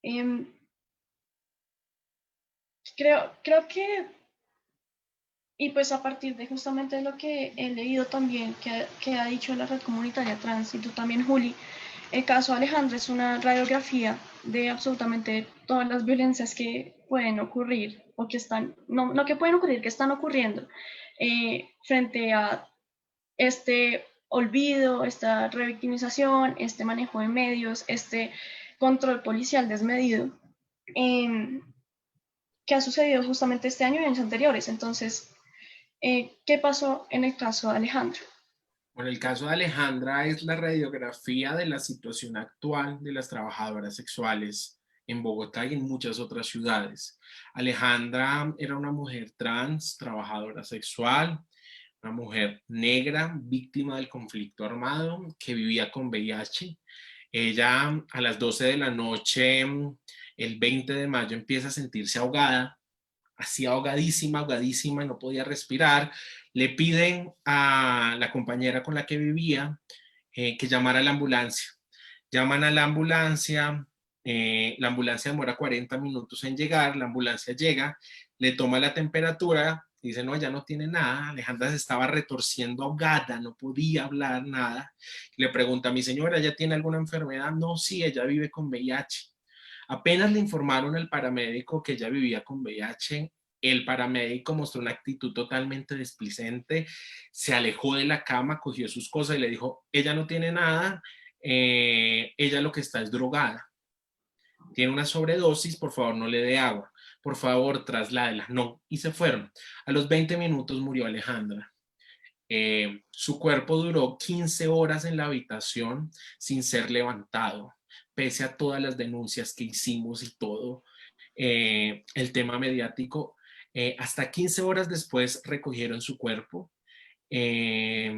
Em, creo que, y pues a partir de justamente lo que he leído también, que ha dicho la red comunitaria trans, y tú también, Juli, el caso de Alejandra es una radiografía de absolutamente todas las violencias que pueden ocurrir, o que están, no que pueden ocurrir, que están ocurriendo frente a este olvido, esta revictimización, este manejo de medios, este control policial desmedido, que ha sucedido justamente este año y años anteriores. Entonces, ¿qué pasó en el caso de Alejandra? Bueno, el caso de Alejandra es la radiografía de la situación actual de las trabajadoras sexuales en Bogotá y en muchas otras ciudades. Alejandra era una mujer trans, trabajadora sexual, una mujer negra, víctima del conflicto armado, que vivía con VIH. Ella a las 12 de la noche, el 20 de mayo, empieza a sentirse ahogada, así ahogadísima, ahogadísima, no podía respirar. Le piden a la compañera con la que vivía que llamara a la ambulancia. Llaman a la ambulancia demora 40 minutos en llegar, la ambulancia llega, le toma la temperatura, dice, no, ya no tiene nada. Alejandra se estaba retorciendo ahogada, no podía hablar nada. Le pregunta a mi señora, ¿ella tiene alguna enfermedad? No, sí, ella vive con VIH. Apenas le informaron al paramédico que ella vivía con VIH, el paramédico mostró una actitud totalmente displicente, se alejó de la cama, cogió sus cosas y le dijo, ella no tiene nada, ella lo que está es drogada, tiene una sobredosis, por favor no le dé agua, por favor trasládela, no, y se fueron. A los 20 minutos murió Alejandra. Su cuerpo duró 15 horas en la habitación sin ser levantado, pese a todas las denuncias que hicimos y todo el tema mediático. Hasta 15 horas después recogieron su cuerpo. Eh,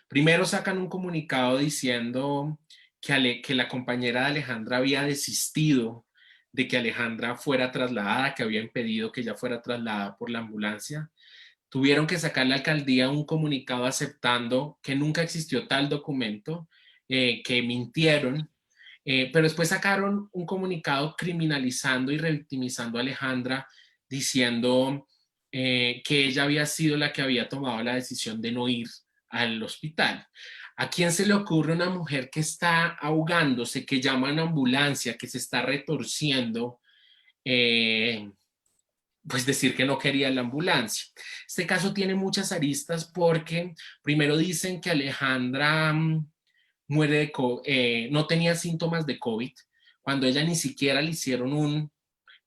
Primero sacan un comunicado diciendo que la compañera de Alejandra había desistido de que Alejandra fuera trasladada, que había impedido que ella fuera trasladada por la ambulancia. Tuvieron que sacar la alcaldía un comunicado aceptando que nunca existió tal documento, que mintieron, pero después sacaron un comunicado criminalizando y revictimizando a Alejandra, diciendo que ella había sido la que había tomado la decisión de no ir al hospital. ¿A quién se le ocurre una mujer que está ahogándose, que llama a una ambulancia, que se está retorciendo? Pues decir que no quería la ambulancia. Este caso tiene muchas aristas porque primero dicen que Alejandra muere no tenía síntomas de COVID, cuando ella ni siquiera le hicieron un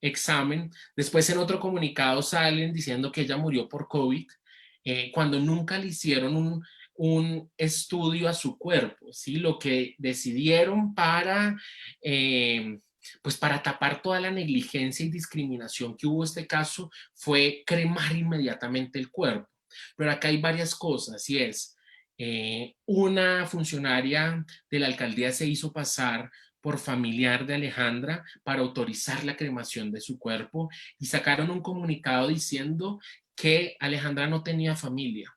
examen. Después en otro comunicado salen diciendo que ella murió por COVID, cuando nunca le hicieron un estudio a su cuerpo, ¿sí? Lo que decidieron pues para tapar toda la negligencia y discriminación que hubo en este caso fue cremar inmediatamente el cuerpo. Pero acá hay varias cosas y es, una funcionaria de la alcaldía se hizo pasar por familiar de Alejandra para autorizar la cremación de su cuerpo y sacaron un comunicado diciendo que Alejandra no tenía familia.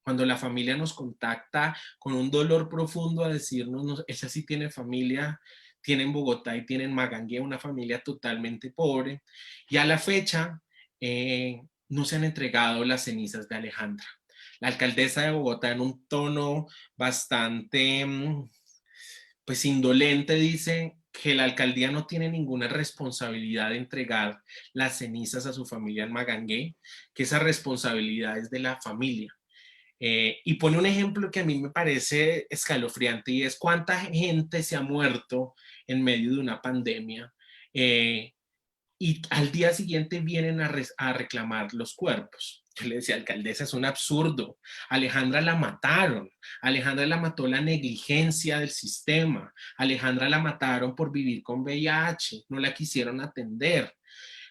Cuando la familia nos contacta con un dolor profundo a decirnos, ella sí tiene familia, tiene en Bogotá y tiene en Magangué una familia totalmente pobre, y a la fecha no se han entregado las cenizas de Alejandra. La alcaldesa de Bogotá, en un tono bastante pues indolente, dice que la alcaldía no tiene ninguna responsabilidad de entregar las cenizas a su familia en Magangué, que esa responsabilidad es de la familia. Y pone un ejemplo que a mí me parece escalofriante y es cuánta gente se ha muerto en medio de una pandemia, y al día siguiente vienen a reclamar los cuerpos. Yo le decía, alcaldesa, es un absurdo. Alejandra la mataron. Alejandra la mató la negligencia del sistema. Alejandra la mataron por vivir con VIH. No la quisieron atender.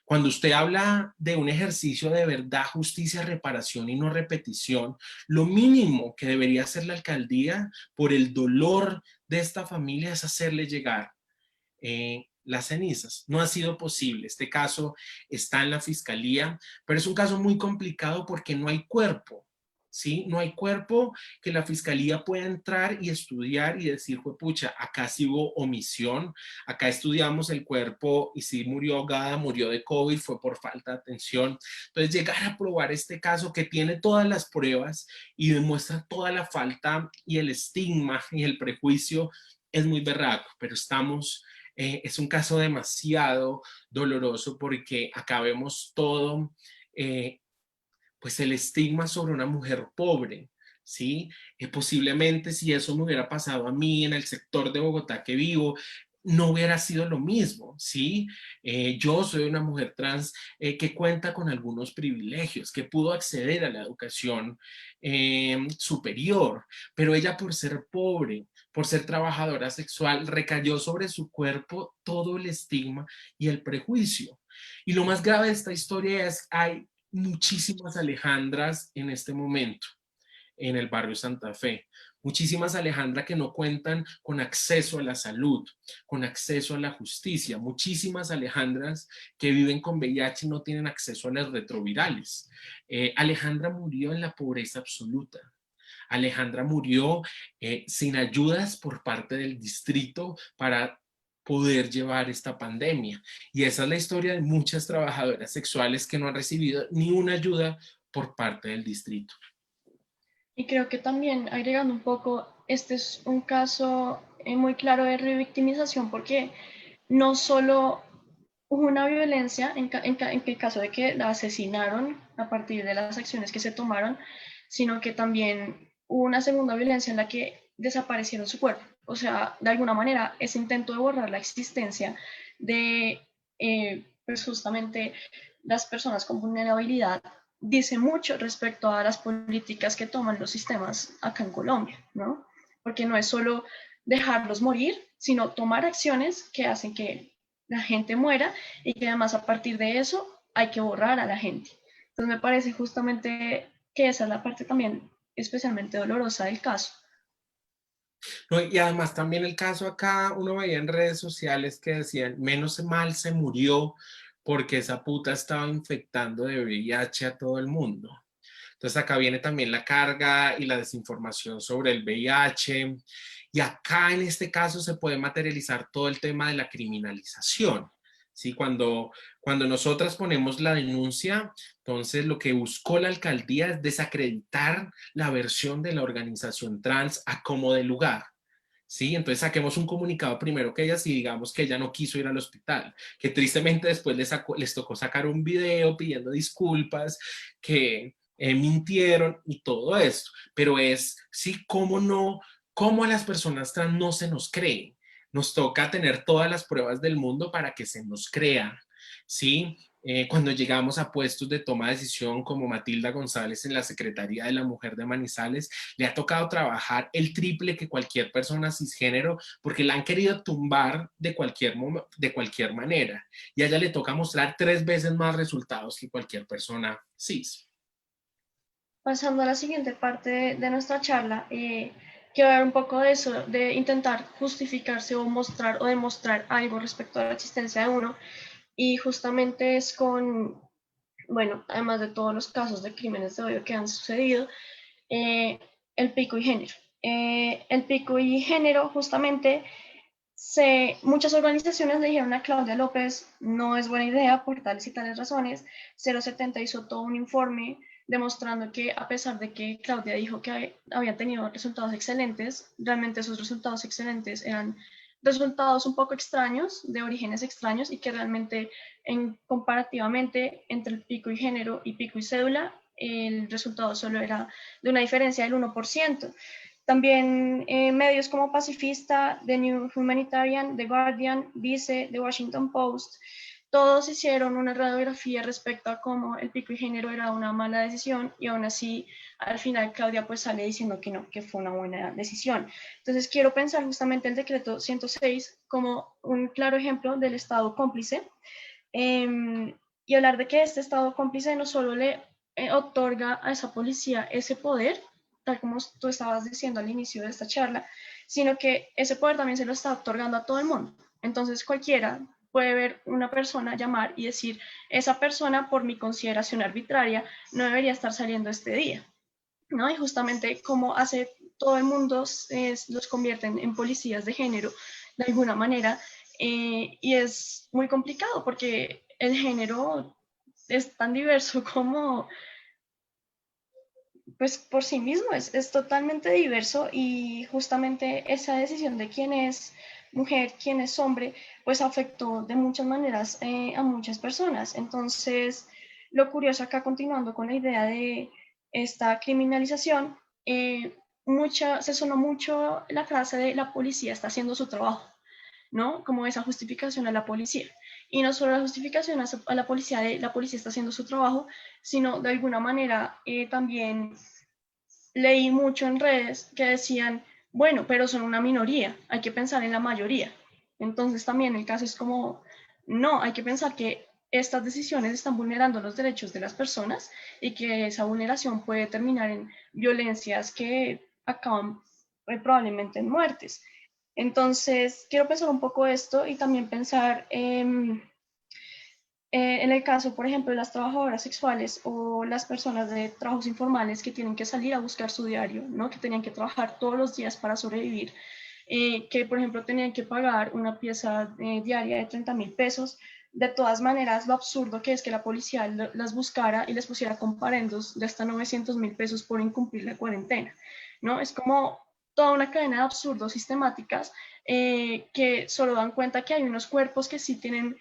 Cuando usted habla de un ejercicio de verdad, justicia, reparación y no repetición, lo mínimo que debería hacer la alcaldía por el dolor de esta familia es hacerle llegar las cenizas. No ha sido posible. Este caso está en la fiscalía, pero es un caso muy complicado porque no hay cuerpo. ¿Sí? No hay cuerpo que la fiscalía pueda entrar y estudiar y decir, pucha, acá sí hubo omisión, acá estudiamos el cuerpo y sí murió ahogada, murió de COVID, fue por falta de atención. Entonces, llegar a probar este caso que tiene todas las pruebas y demuestra toda la falta y el estigma y el prejuicio es muy berraco, pero es un caso demasiado doloroso porque acá vemos todo, pues el estigma sobre una mujer pobre, ¿sí? Posiblemente si eso me hubiera pasado a mí en el sector de Bogotá que vivo, no hubiera sido lo mismo, ¿sí? Yo soy una mujer trans que cuenta con algunos privilegios, que pudo acceder a la educación superior, pero ella por ser pobre, por ser trabajadora sexual, recayó sobre su cuerpo todo el estigma y el prejuicio. Y lo más grave de esta historia es, hay muchísimas Alejandras en este momento en el barrio Santa Fe. Muchísimas Alejandras que no cuentan con acceso a la salud, con acceso a la justicia. Muchísimas Alejandras que viven con VIH y no tienen acceso a las retrovirales. Alejandra murió en la pobreza absoluta. Alejandra murió sin ayudas por parte del distrito para poder llevar esta pandemia. Y esa es la historia de muchas trabajadoras sexuales que no han recibido ni una ayuda por parte del distrito. Y creo que también, agregando un poco, este es un caso muy claro de revictimización porque no solo hubo una violencia en el caso de que la asesinaron a partir de las acciones que se tomaron, sino que también hubo una segunda violencia en la que desaparecieron su cuerpo. O sea, de alguna manera, ese intento de borrar la existencia de, pues justamente, las personas con vulnerabilidad dice mucho respecto a las políticas que toman los sistemas acá en Colombia, ¿no? Porque no es solo dejarlos morir, sino tomar acciones que hacen que la gente muera y que además a partir de eso hay que borrar a la gente. Entonces me parece justamente que esa es la parte también especialmente dolorosa del caso. No, y además también el caso acá, uno veía en redes sociales que decían, menos mal se murió porque esa puta estaba infectando de VIH a todo el mundo. Entonces acá viene también la carga y la desinformación sobre el VIH. Y acá en este caso se puede materializar todo el tema de la criminalización. ¿Sí? Cuando nosotras ponemos la denuncia, entonces lo que buscó la alcaldía es desacreditar la versión de la organización trans a como de lugar. ¿Sí? Entonces saquemos un comunicado primero que ellas y digamos que ella no quiso ir al hospital, que tristemente después les tocó sacar un video pidiendo disculpas, que mintieron y todo esto, pero es, sí, cómo no, cómo a las personas trans no se nos cree. Nos toca tener todas las pruebas del mundo para que se nos crea, ¿sí? Cuando llegamos a puestos de toma de decisión como Matilda González en la Secretaría de la Mujer de Manizales, le ha tocado trabajar el triple que cualquier persona cisgénero porque la han querido tumbar de cualquier manera. Y a ella le toca mostrar 3 veces más resultados que cualquier persona cis. Pasando a la siguiente parte de nuestra charla, quiero hablar un poco de eso, de intentar justificarse o mostrar o demostrar algo respecto a la existencia de uno. Y justamente es con, bueno, además de todos los casos de crímenes de odio que han sucedido, eh, el pico y género. El pico y género justamente muchas organizaciones le dijeron a Claudia López, no es buena idea por tales y tales razones. 070 hizo todo un informe demostrando que a pesar de que Claudia dijo que había tenido resultados excelentes, realmente esos resultados excelentes eran resultados un poco extraños, de orígenes extraños, y que realmente comparativamente entre el pico y género y pico y cédula, el resultado solo era de una diferencia del 1%. También medios como Pacifista, The New Humanitarian, The Guardian, Vice, The Washington Post, todos hicieron una radiografía respecto a cómo el pico y género era una mala decisión, y aún así al final Claudia pues sale diciendo que no, que fue una buena decisión. Entonces quiero pensar justamente el decreto 106 como un claro ejemplo del Estado cómplice, y hablar de que este Estado cómplice no solo le otorga a esa policía ese poder, tal como tú estabas diciendo al inicio de esta charla, sino que ese poder también se lo está otorgando a todo el mundo. Entonces cualquiera puede ver una persona, llamar y decir, esa persona por mi consideración arbitraria no debería estar saliendo este día, ¿no? Y justamente como hace todo el mundo, los convierten en policías de género de alguna manera, y es muy complicado porque el género es tan diverso como, pues por sí mismo es totalmente diverso, y justamente esa decisión de quién es mujer, quién es hombre, pues afectó de muchas maneras a muchas personas. Entonces, lo curioso acá, continuando con la idea de esta criminalización, se sonó mucho la frase de la policía está haciendo su trabajo, ¿no? Como esa justificación a la policía. Y no solo la justificación a la policía de la policía está haciendo su trabajo, sino de alguna manera también leí mucho en redes que decían, bueno, pero son una minoría, hay que pensar en la mayoría. Entonces también el caso es como, no, hay que pensar que estas decisiones están vulnerando los derechos de las personas y que esa vulneración puede terminar en violencias que acaban probablemente en muertes. Entonces, quiero pensar un poco esto y también pensar en el caso, por ejemplo, de las trabajadoras sexuales o las personas de trabajos informales que tienen que salir a buscar su diario, ¿no? Que tenían que trabajar todos los días para sobrevivir, que, por ejemplo, tenían que pagar una pieza diaria de 30.000 pesos. De todas maneras, lo absurdo que es que la policía las buscara y les pusiera comparendos de hasta 900.000 pesos por incumplir la cuarentena, ¿no? Es como toda una cadena de absurdos sistemáticas que solo dan cuenta que hay unos cuerpos que sí tienen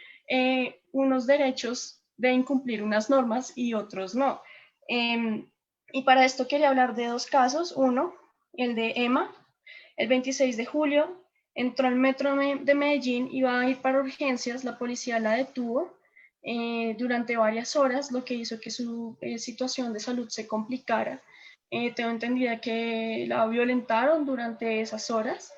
unos derechos de incumplir unas normas y otros no. Y para esto quería hablar de dos casos. Uno, el de Emma, el 26 de julio, entró al metro de Medellín, iba a ir para urgencias, la policía la detuvo durante varias horas, lo que hizo que su situación de salud se complicara. Tengo entendido que la violentaron durante esas horas,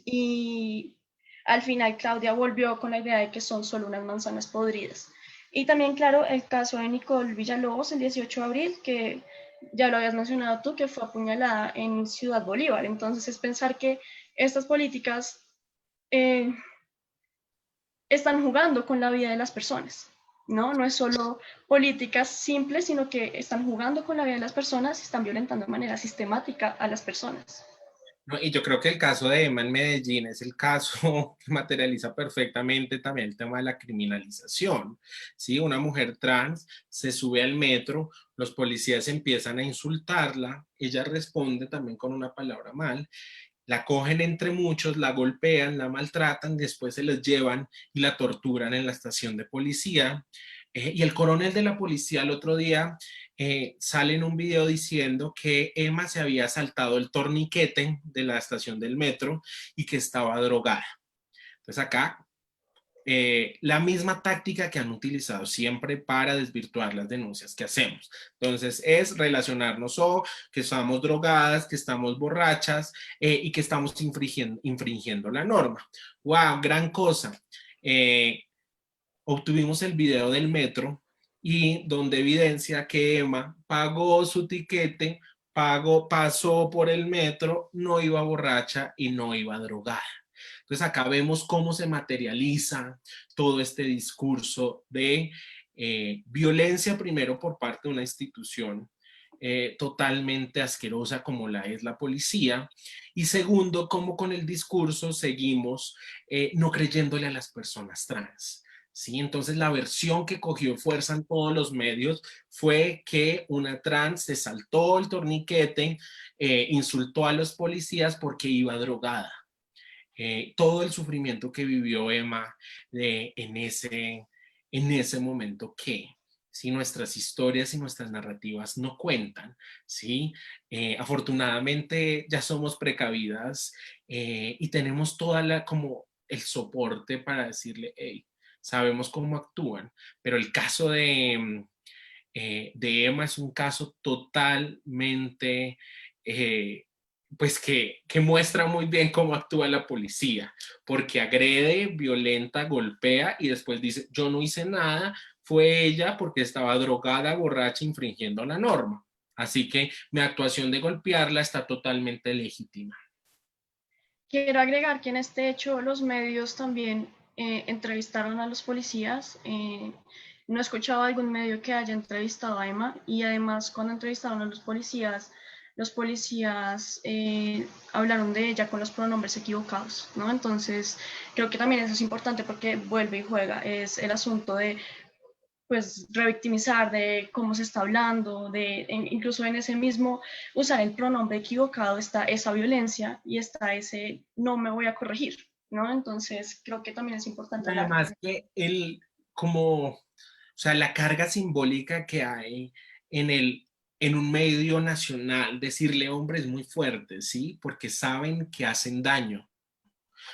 y al final Claudia volvió con la idea de que son solo unas manzanas podridas. Y también, claro, el caso de Nicole Villalobos el 18 de abril, que ya lo habías mencionado tú, que fue apuñalada en Ciudad Bolívar. Entonces es pensar que estas políticas eh, están jugando con la vida de las personas, ¿no? No es solo políticas simples, sino que están jugando con la vida de las personas y están violentando de manera sistemática a las personas. ¿No? Y yo creo que el caso de Emma en Medellín es el caso que materializa perfectamente también el tema de la criminalización. ¿Sí? Una mujer trans se sube al metro, los policías empiezan a insultarla, ella responde también con una palabra mal, la cogen entre muchos, la golpean, la maltratan, después se les llevan y la torturan en la estación de policía. Y el coronel de la policía el otro día sale en un video diciendo que Emma se había saltado el torniquete de la estación del metro y que estaba drogada. Entonces acá la misma táctica que han utilizado siempre para desvirtuar las denuncias que hacemos. Entonces es relacionarnos o que estamos drogadas, que estamos borrachas y que estamos infringiendo la norma. ¡Wow! Gran cosa. Obtuvimos el video del metro y donde evidencia que Emma pagó su tiquete, pasó por el metro, no iba borracha y no iba drogada. Entonces acá vemos cómo se materializa todo este discurso de violencia primero por parte de una institución totalmente asquerosa como la es la policía y segundo, cómo con el discurso seguimos no creyéndole a las personas trans. ¿Sí? Entonces la versión que cogió fuerza en todos los medios fue que una trans se saltó el torniquete, insultó a los policías porque iba drogada. Todo el sufrimiento que vivió Emma en ese momento que si nuestras historias y nuestras narrativas no cuentan, ¿sí? Afortunadamente ya somos precavidas y tenemos toda la como el soporte para decirle, hey, sabemos cómo actúan, pero el caso de Emma es un caso totalmente pues que muestra muy bien cómo actúa la policía, porque agrede, violenta, golpea y después dice, yo no hice nada, fue ella porque estaba drogada, borracha, infringiendo la norma. Así que mi actuación de golpearla está totalmente legítima. Quiero agregar que en este hecho los medios también entrevistaron a los policías. No he escuchado algún medio que haya entrevistado a Emma y además cuando entrevistaron a los policías hablaron de ella con los pronombres equivocados, ¿no? Entonces creo que también eso es importante porque vuelve y juega, es el asunto de pues revictimizar, de cómo se está hablando, incluso en ese mismo usar el pronombre equivocado está esa violencia y está ese no me voy a corregir, ¿no? Entonces creo que también es importante hablar. Además que como, o sea, la carga simbólica que hay en en un medio nacional, decirle hombre es muy fuerte, ¿sí? Porque saben que hacen daño,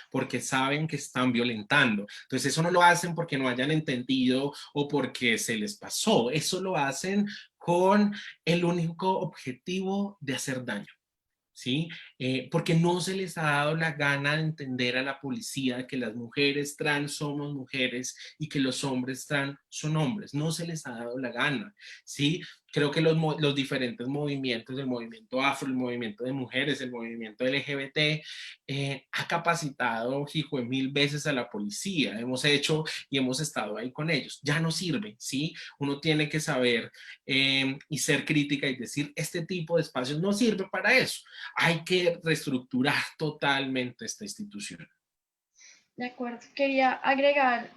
porque saben que están violentando. Entonces eso no lo hacen porque no hayan entendido o porque se les pasó, eso lo hacen con el único objetivo de hacer daño. ¿Sí? Porque no se les ha dado la gana de entender a la policía que las mujeres trans somos mujeres y que los hombres trans son hombres, no se les ha dado la gana, ¿sí? Creo que los diferentes movimientos, el movimiento afro, el movimiento de mujeres, el movimiento LGBT, ha capacitado, hijo de mil veces a la policía, hemos hecho y hemos estado ahí con ellos, ya no sirve, ¿sí? Uno tiene que saber y ser crítica y decir, este tipo de espacios no sirve para eso, hay que reestructurar totalmente esta institución. De acuerdo. Quería agregar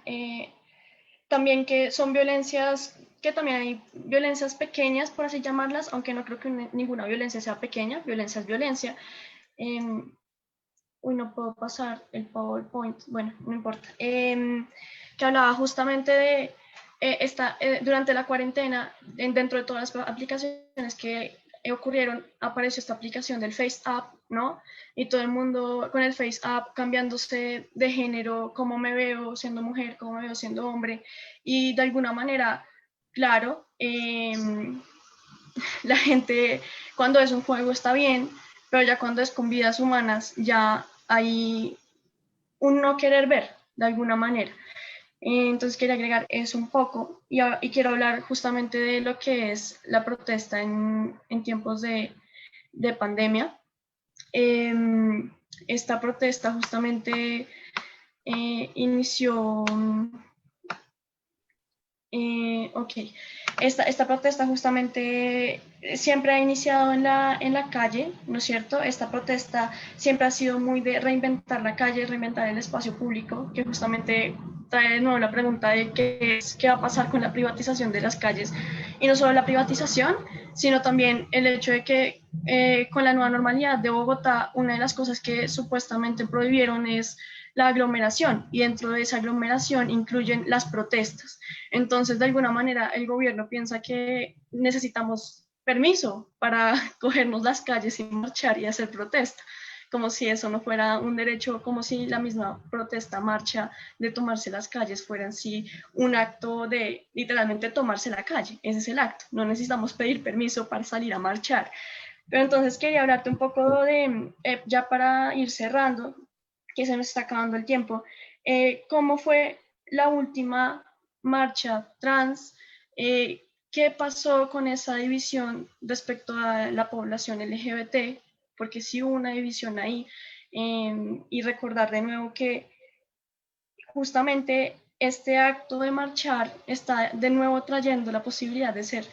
también que son violencias, que también hay violencias pequeñas, por así llamarlas, aunque no creo que ninguna violencia sea pequeña, violencia es violencia. Eh, Uy, no puedo pasar el PowerPoint, bueno, no importa. Que hablaba justamente de durante la cuarentena, dentro de todas las aplicaciones que ocurrieron, apareció esta aplicación del Face App, ¿no? Y todo el mundo con el Face App cambiándose de género, cómo me veo siendo mujer, cómo me veo siendo hombre, y de alguna manera, claro, la gente cuando es un juego está bien, pero ya cuando es con vidas humanas, ya hay un no querer ver de alguna manera. Entonces quería agregar eso un poco y quiero hablar justamente de lo que es la protesta en tiempos de pandemia. Esta protesta justamente inició, ok, esta protesta justamente siempre ha iniciado en la calle, ¿no es cierto? Esta protesta siempre ha sido muy de reinventar la calle, reinventar el espacio público, que justamente trae de nuevo la pregunta de qué va a pasar con la privatización de las calles. Y no solo la privatización, sino también el hecho de que con la nueva normalidad de Bogotá, una de las cosas que supuestamente prohibieron es la aglomeración, y dentro de esa aglomeración incluyen las protestas. Entonces, de alguna manera, el gobierno piensa que necesitamos permiso para cogernos las calles y marchar y hacer protesta, como si eso no fuera un derecho, como si la misma protesta, marcha de tomarse las calles fuera en sí un acto de literalmente tomarse la calle. Ese es el acto, no necesitamos pedir permiso para salir a marchar. Pero entonces quería hablarte un poco de, ya para ir cerrando, que se nos está acabando el tiempo, cómo fue la última marcha trans, qué pasó con esa división respecto a la población LGBT, porque sí hubo una división ahí, y recordar de nuevo que justamente este acto de marchar está de nuevo trayendo la posibilidad de ser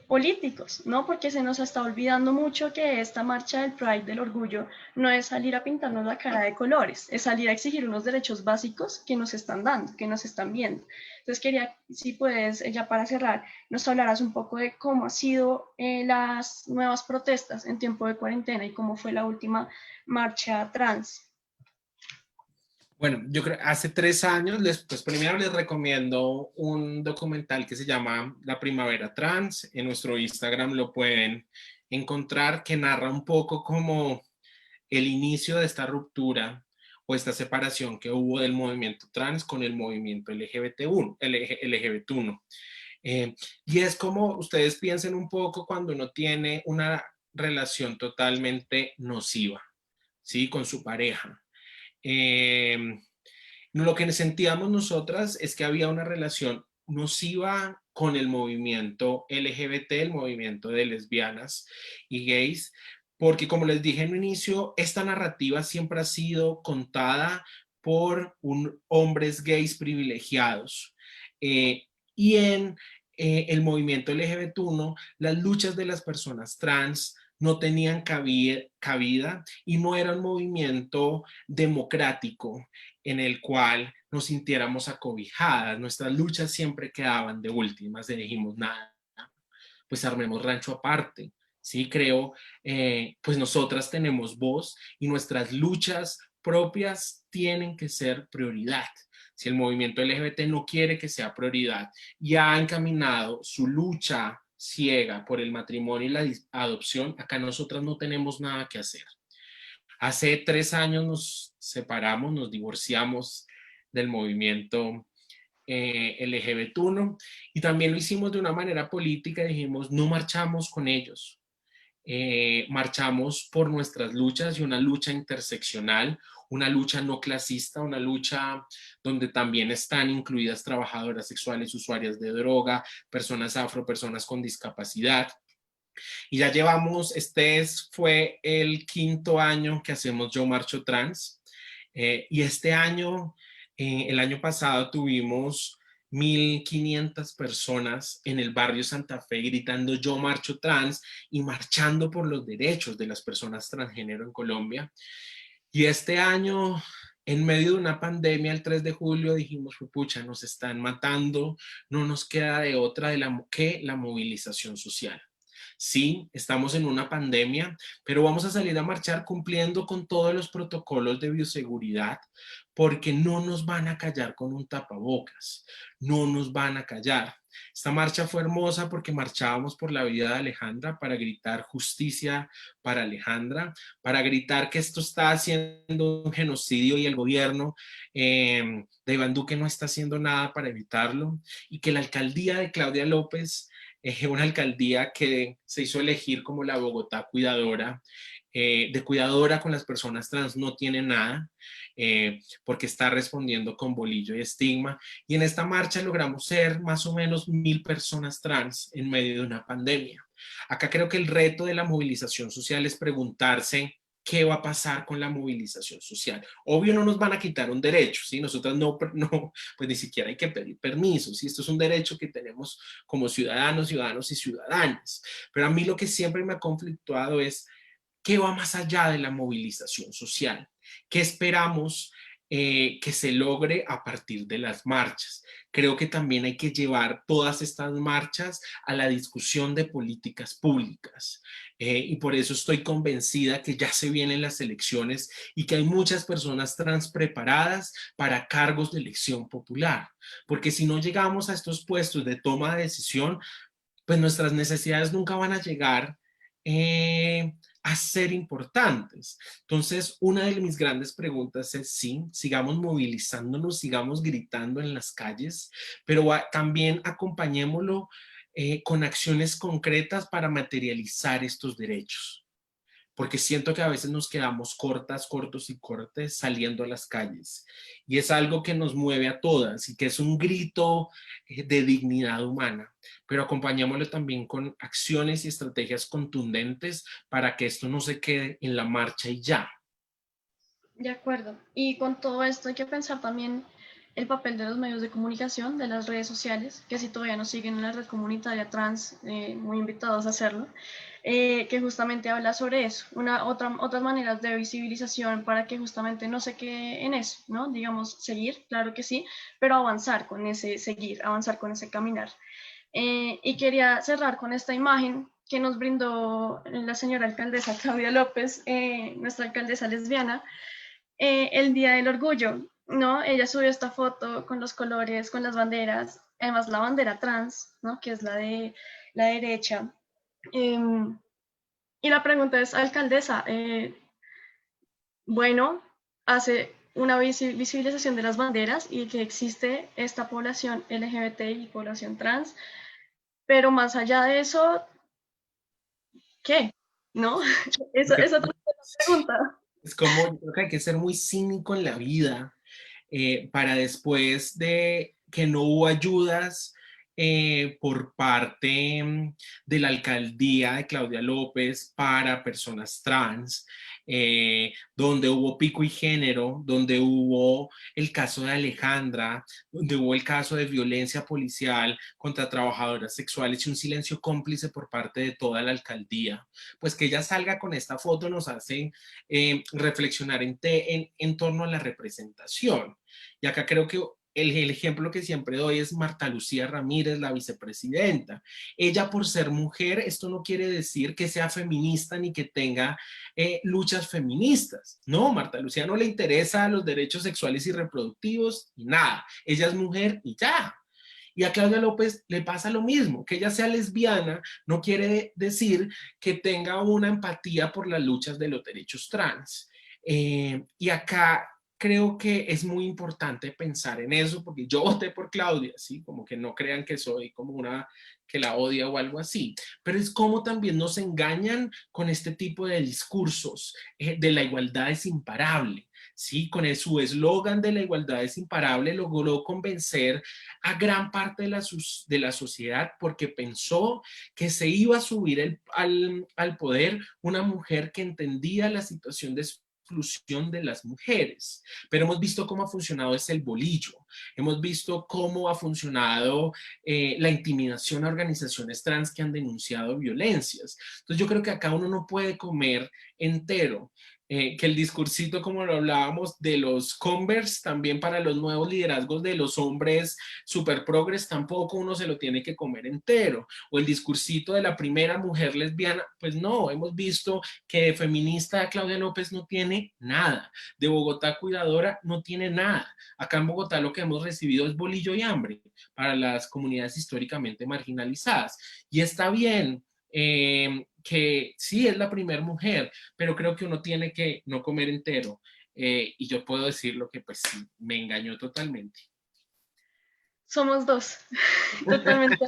políticos, ¿no? Porque se nos está olvidando mucho que esta marcha del Pride, del orgullo, no es salir a pintarnos la cara de colores, es salir a exigir unos derechos básicos que nos están dando, que nos están viendo. Entonces quería, si puedes, ya para cerrar, nos hablarás un poco de cómo han sido las nuevas protestas en tiempo de cuarentena y cómo fue la última marcha trans. Bueno, yo creo hace 3 años, pues primero les recomiendo un documental que se llama La Primavera Trans. En nuestro Instagram lo pueden encontrar, que narra un poco como el inicio de esta ruptura o esta separación que hubo del movimiento trans con el movimiento LGBT1. Y es como ustedes piensen un poco cuando uno tiene una relación totalmente nociva, ¿sí? Con su pareja. Eh, lo que sentíamos nosotras es que había una relación nociva con el movimiento LGBT, el movimiento de lesbianas y gays, porque como les dije en un inicio, esta narrativa siempre ha sido contada por hombres gays privilegiados. Y en el movimiento LGBT1, las luchas de las personas trans no tenían cabida y no era un movimiento democrático en el cual nos sintiéramos acobijadas. Nuestras luchas siempre quedaban de últimas, y dijimos nada, pues armemos rancho aparte. Sí, creo, pues nosotras tenemos voz y nuestras luchas propias tienen que ser prioridad. Si el movimiento LGBT no quiere que sea prioridad y ha encaminado su lucha ciega por el matrimonio y la adopción, acá nosotras no tenemos nada que hacer. Hace 3 años nos separamos, nos divorciamos del movimiento LGBT1 y también lo hicimos de una manera política. Dijimos, no marchamos con ellos, marchamos por nuestras luchas y una lucha interseccional, una lucha no clasista, una lucha donde también están incluidas trabajadoras sexuales, usuarias de droga, personas afro, personas con discapacidad. Y ya llevamos, fue el 5.º año que hacemos Yo Marcho Trans. Y este año, el año pasado tuvimos 1.500 personas en el barrio Santa Fe gritando Yo Marcho Trans y marchando por los derechos de las personas transgénero en Colombia. Y este año, en medio de una pandemia, el 3 de julio dijimos, pucha, nos están matando, no nos queda de otra que la movilización social. Sí, estamos en una pandemia, pero vamos a salir a marchar cumpliendo con todos los protocolos de bioseguridad, porque no nos van a callar con un tapabocas, no nos van a callar. Esta marcha fue hermosa porque marchábamos por la vida de Alejandra para gritar justicia para Alejandra, para gritar que esto está haciendo un genocidio y el gobierno de Iván Duque no está haciendo nada para evitarlo, y que la alcaldía de Claudia López, una alcaldía que se hizo elegir como la Bogotá cuidadora, de cuidadora con las personas trans no tiene nada, porque está respondiendo con bolillo y estigma. Y en esta marcha logramos ser más o menos 1000 personas trans en medio de una pandemia. Acá creo que el reto de la movilización social es preguntarse qué va a pasar con la movilización social. Obvio no nos van a quitar un derecho, ¿sí? Nosotros no, pues ni siquiera hay que pedir permiso, ¿sí? Esto es un derecho que tenemos como ciudadanos, ciudadanos y ciudadanas. Pero a mí lo que siempre me ha conflictuado es qué va más allá de la movilización social. ¿Qué esperamos que se logre a partir de las marchas? Creo que también hay que llevar todas estas marchas a la discusión de políticas públicas. Y por eso estoy convencida que ya se vienen las elecciones y que hay muchas personas trans preparadas para cargos de elección popular. Porque si no llegamos a estos puestos de toma de decisión, pues nuestras necesidades nunca van a llegar a ser importantes. Entonces, una de mis grandes preguntas es, sí, sigamos movilizándonos, sigamos gritando en las calles, pero también acompañémoslo con acciones concretas para materializar estos derechos, porque siento que a veces nos quedamos cortas, cortos y cortes saliendo a las calles. Y es algo que nos mueve a todas y que es un grito de dignidad humana, pero acompañémoslo también con acciones y estrategias contundentes para que esto no se quede en la marcha y ya. De acuerdo. Y con todo esto hay que pensar también el papel de los medios de comunicación, de las redes sociales, que si todavía no siguen en la red comunitaria trans, muy invitados a hacerlo, que justamente habla sobre eso, otras maneras de visibilización para que justamente no se quede en eso, ¿no? Digamos, seguir, claro que sí, pero avanzar con ese seguir, avanzar con ese caminar. Y quería cerrar con esta imagen que nos brindó la señora alcaldesa Claudia López, nuestra alcaldesa lesbiana, el Día del Orgullo, ¿no? Ella subió esta foto con los colores, con las banderas, además la bandera trans, ¿no? Que es la de la derecha. Eh, y la pregunta es, alcaldesa, bueno, hace una visibilización de las banderas y que existe esta población LGBT y población trans, pero más allá de eso, ¿qué? ¿No? Esa es la pregunta. Es como, yo creo que hay que ser muy cínico en la vida para después de que no hubo ayudas por parte de la alcaldía de Claudia López para personas trans, donde hubo pico y género, donde hubo el caso de Alejandra, donde hubo el caso de violencia policial contra trabajadoras sexuales y un silencio cómplice por parte de toda la alcaldía. Pues que ella salga con esta foto nos hace reflexionar en torno a la representación. Y acá creo que el ejemplo que siempre doy es Marta Lucía Ramírez, la vicepresidenta. Ella, por ser mujer, esto no quiere decir que sea feminista ni que tenga luchas feministas. No, Marta Lucía no le interesa los derechos sexuales y reproductivos y nada. Ella es mujer y ya. Y a Claudia López le pasa lo mismo, que ella sea lesbiana no quiere decir que tenga una empatía por las luchas de los derechos trans. Y acá creo que es muy importante pensar en eso, porque yo voté por Claudia, ¿sí? Como que no crean que soy como una que la odia o algo así, pero es como también nos engañan con este tipo de discursos de la igualdad es imparable. Sí, con su eslogan de la igualdad es imparable logró convencer a gran parte de la sociedad porque pensó que se iba a subir al poder una mujer que entendía la situación de exclusión de las mujeres, pero hemos visto cómo ha funcionado ese el bolillo, hemos visto cómo ha funcionado la intimidación a organizaciones trans que han denunciado violencias. Entonces yo creo que acá uno no puede comer entero. Que el discursito, como lo hablábamos, de los Converse, también para los nuevos liderazgos de los hombres super progres, tampoco uno se lo tiene que comer entero. O el discursito de la primera mujer lesbiana, pues no, hemos visto que de feminista Claudia López no tiene nada, de Bogotá cuidadora no tiene nada. Acá en Bogotá lo que hemos recibido es bolillo y hambre para las comunidades históricamente marginalizadas. Y está bien. Que sí es la primera mujer, pero creo que uno tiene que no comer entero. Y yo puedo decir lo que pues sí, me engañó totalmente. Somos dos, totalmente.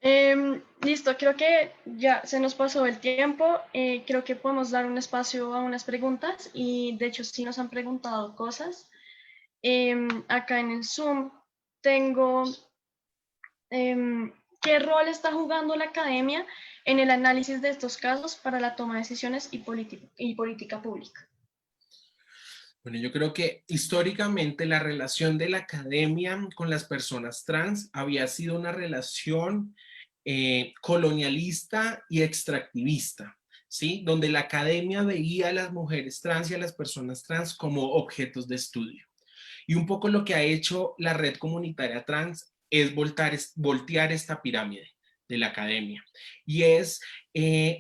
Listo, creo que ya se nos pasó el tiempo. Creo que podemos dar un espacio a unas preguntas y de hecho sí nos han preguntado cosas. Acá en el Zoom tengo qué rol está jugando la academia en el análisis de estos casos para la toma de decisiones y política pública. Bueno, yo creo que históricamente la relación de la academia con las personas trans había sido una relación colonialista y extractivista, ¿sí? Donde la academia veía a las mujeres trans y a las personas trans como objetos de estudio. Y un poco lo que ha hecho la red comunitaria trans es voltear esta pirámide de la academia y es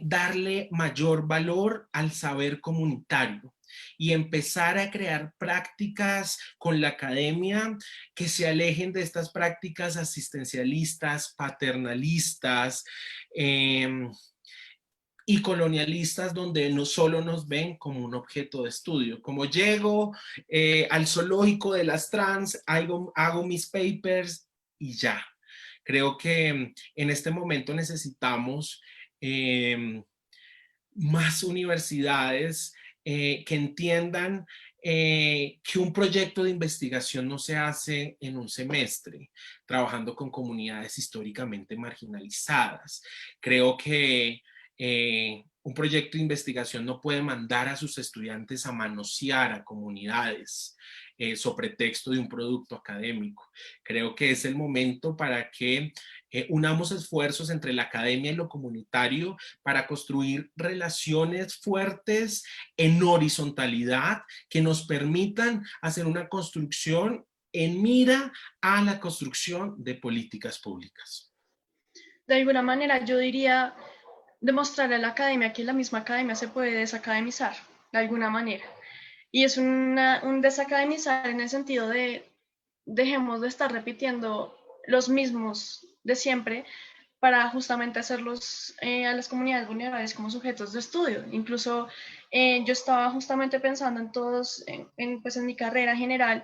darle mayor valor al saber comunitario y empezar a crear prácticas con la academia que se alejen de estas prácticas asistencialistas, paternalistas, y colonialistas donde no solo nos ven como un objeto de estudio. Como llego al zoológico de las trans, hago mis papers y ya. Creo que en este momento necesitamos más universidades que entiendan que un proyecto de investigación no se hace en un semestre, trabajando con comunidades históricamente marginalizadas. Creo que un proyecto de investigación no puede mandar a sus estudiantes a manosear a comunidades sobre texto de un producto académico. Creo que es el momento para que unamos esfuerzos entre la academia y lo comunitario para construir relaciones fuertes en horizontalidad que nos permitan hacer una construcción en mira a la construcción de políticas públicas. De alguna manera, yo diría demostrarle a la academia que la misma academia se puede desacademizar, de alguna manera. Y es un desacademizar en el sentido de dejemos de estar repitiendo los mismos de siempre para justamente hacerlos a las comunidades vulnerables como sujetos de estudio. Incluso yo estaba justamente pensando en todos, pues en mi carrera general,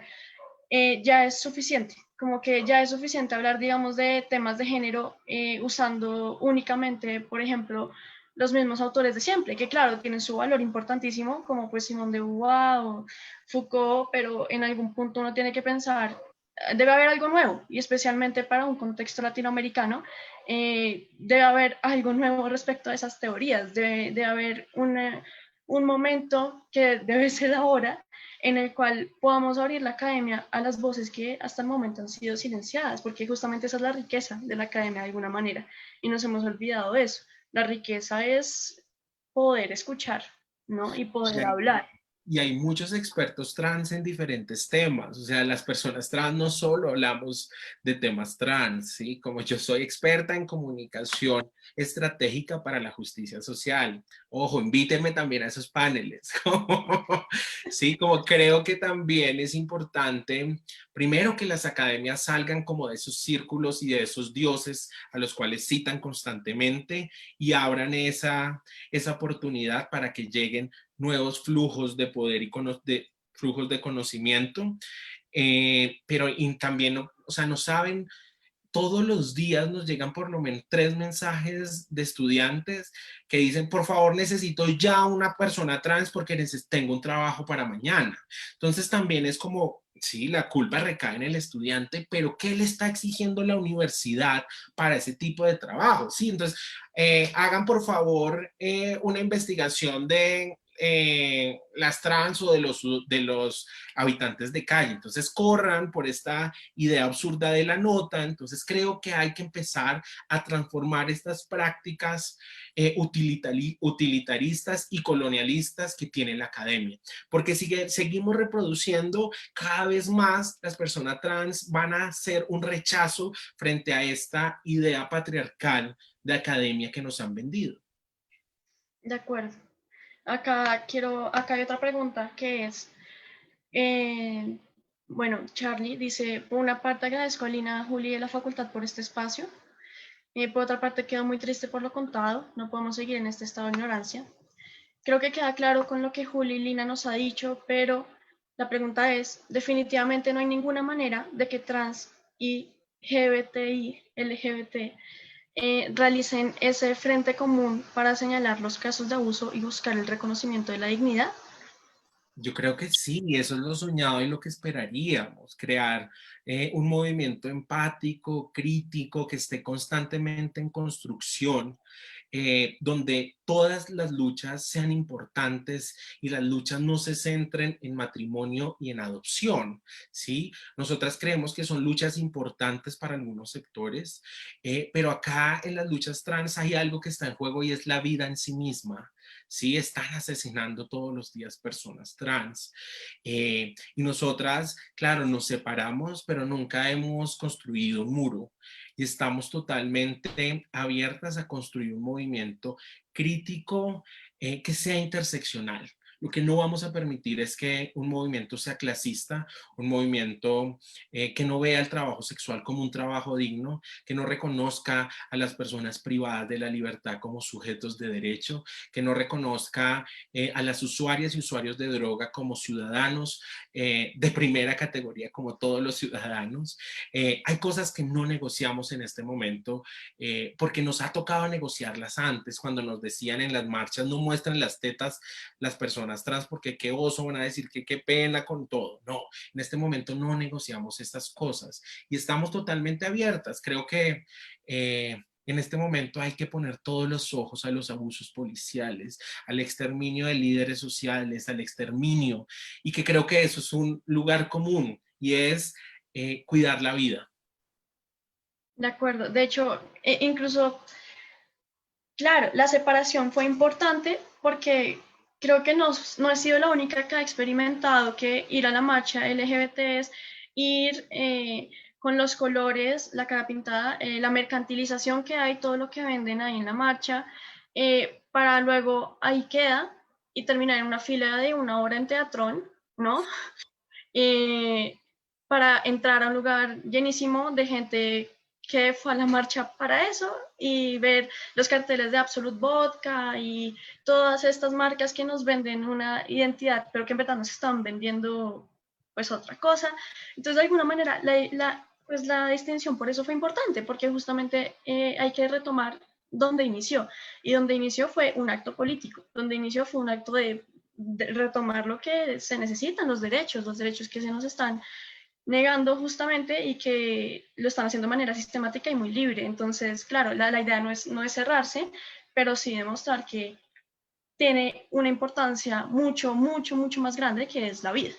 ya es suficiente, como que ya es suficiente hablar, digamos, de temas de género usando únicamente, por ejemplo, los mismos autores de siempre, que claro, tienen su valor importantísimo, como pues Simone de Beauvoir o Foucault, pero en algún punto uno tiene que pensar, debe haber algo nuevo, y especialmente para un contexto latinoamericano, debe haber algo nuevo respecto a esas teorías, debe haber un momento que debe ser ahora en el cual podamos abrir la academia a las voces que hasta el momento han sido silenciadas, porque justamente esa es la riqueza de la academia de alguna manera, y nos hemos olvidado de eso. La riqueza es poder escuchar, ¿no? Y poder hablar. Y hay muchos expertos trans en diferentes temas, o sea, las personas trans no solo hablamos de temas trans, ¿sí? Como yo soy experta en comunicación estratégica para la justicia social, ojo, invítenme también a esos paneles, sí, como creo que también es importante, primero que las academias salgan como de esos círculos y de esos dioses a los cuales citan constantemente y abran esa oportunidad para que lleguen nuevos flujos de poder y de flujos de conocimiento, pero también, o sea, no saben, todos los días nos llegan por lo menos 3 mensajes de estudiantes que dicen, por favor, necesito ya una persona trans porque tengo un trabajo para mañana. Entonces también es como, sí, la culpa recae en el estudiante, pero ¿qué le está exigiendo la universidad para ese tipo de trabajo? Sí, entonces hagan por favor una investigación de las trans o de los habitantes de calle. Entonces corran por esta idea absurda de la nota. Entonces creo que hay que empezar a transformar estas prácticas utilitaristas y colonialistas que tiene la academia. Porque seguimos reproduciendo cada vez más, las personas trans van a hacer un rechazo frente a esta idea patriarcal de academia que nos han vendido. De acuerdo. Acá hay otra pregunta que es, eh, bueno, Charlie dice, por una parte agradezco a Lina, Juli y la facultad por este espacio. Por otra parte, quedo muy triste por lo contado. No podemos seguir en este estado de ignorancia. Creo que queda claro con lo que Juli y Lina nos ha dicho, pero la pregunta es, definitivamente no hay ninguna manera de que trans y LGBT realicen ese frente común para señalar los casos de abuso y buscar el reconocimiento de la dignidad? Yo creo que sí, eso es lo soñado y lo que esperaríamos, crear un movimiento empático, crítico, que esté constantemente en construcción, donde todas las luchas sean importantes y las luchas no se centren en matrimonio y en adopción, ¿sí? Nosotras creemos que son luchas importantes para algunos sectores, pero acá en las luchas trans hay algo que está en juego y es la vida en sí misma. Sí, están asesinando todos los días personas trans. Y nosotras, claro, nos separamos, pero nunca hemos construido un muro y estamos totalmente abiertas a construir un movimiento crítico que sea interseccional. Lo que no vamos a permitir es que un movimiento sea clasista, un movimiento que no vea el trabajo sexual como un trabajo digno, que no reconozca a las personas privadas de la libertad como sujetos de derecho, que no reconozca a las usuarias y usuarios de droga como ciudadanos de primera categoría, como todos los ciudadanos. Hay cosas que no negociamos en este momento porque nos ha tocado negociarlas antes, cuando nos decían en las marchas, no muestren las tetas las personas trans porque qué oso, van a decir que qué pena con todo. No, en este momento no negociamos estas cosas y estamos totalmente abiertas. Creo que en este momento hay que poner todos los ojos a los abusos policiales, al exterminio de líderes sociales, al exterminio, y que creo que eso es un lugar común y es cuidar la vida. De acuerdo. De hecho, incluso, claro, la separación fue importante porque creo que no he sido la única que ha experimentado que ir a la marcha LGBT es ir con los colores, la cara pintada, la mercantilización que hay, todo lo que venden ahí en la marcha, para luego ahí queda y terminar en una fila de una hora en Teatrón, ¿no? eh, para entrar a un lugar llenísimo de gente que fue a la marcha para eso y ver los carteles de Absolut Vodka y todas estas marcas que nos venden una identidad, pero que en verdad nos están vendiendo pues otra cosa. Entonces, de alguna manera, pues la distinción por eso fue importante, porque justamente hay que retomar donde inició. Y donde inició fue un acto político, donde inició fue un acto de retomar lo que se necesitan, los derechos que se nos están negando justamente y que lo están haciendo de manera sistemática y muy libre. Entonces, claro, la idea no es cerrarse, pero sí demostrar que tiene una importancia mucho más grande que es la vida.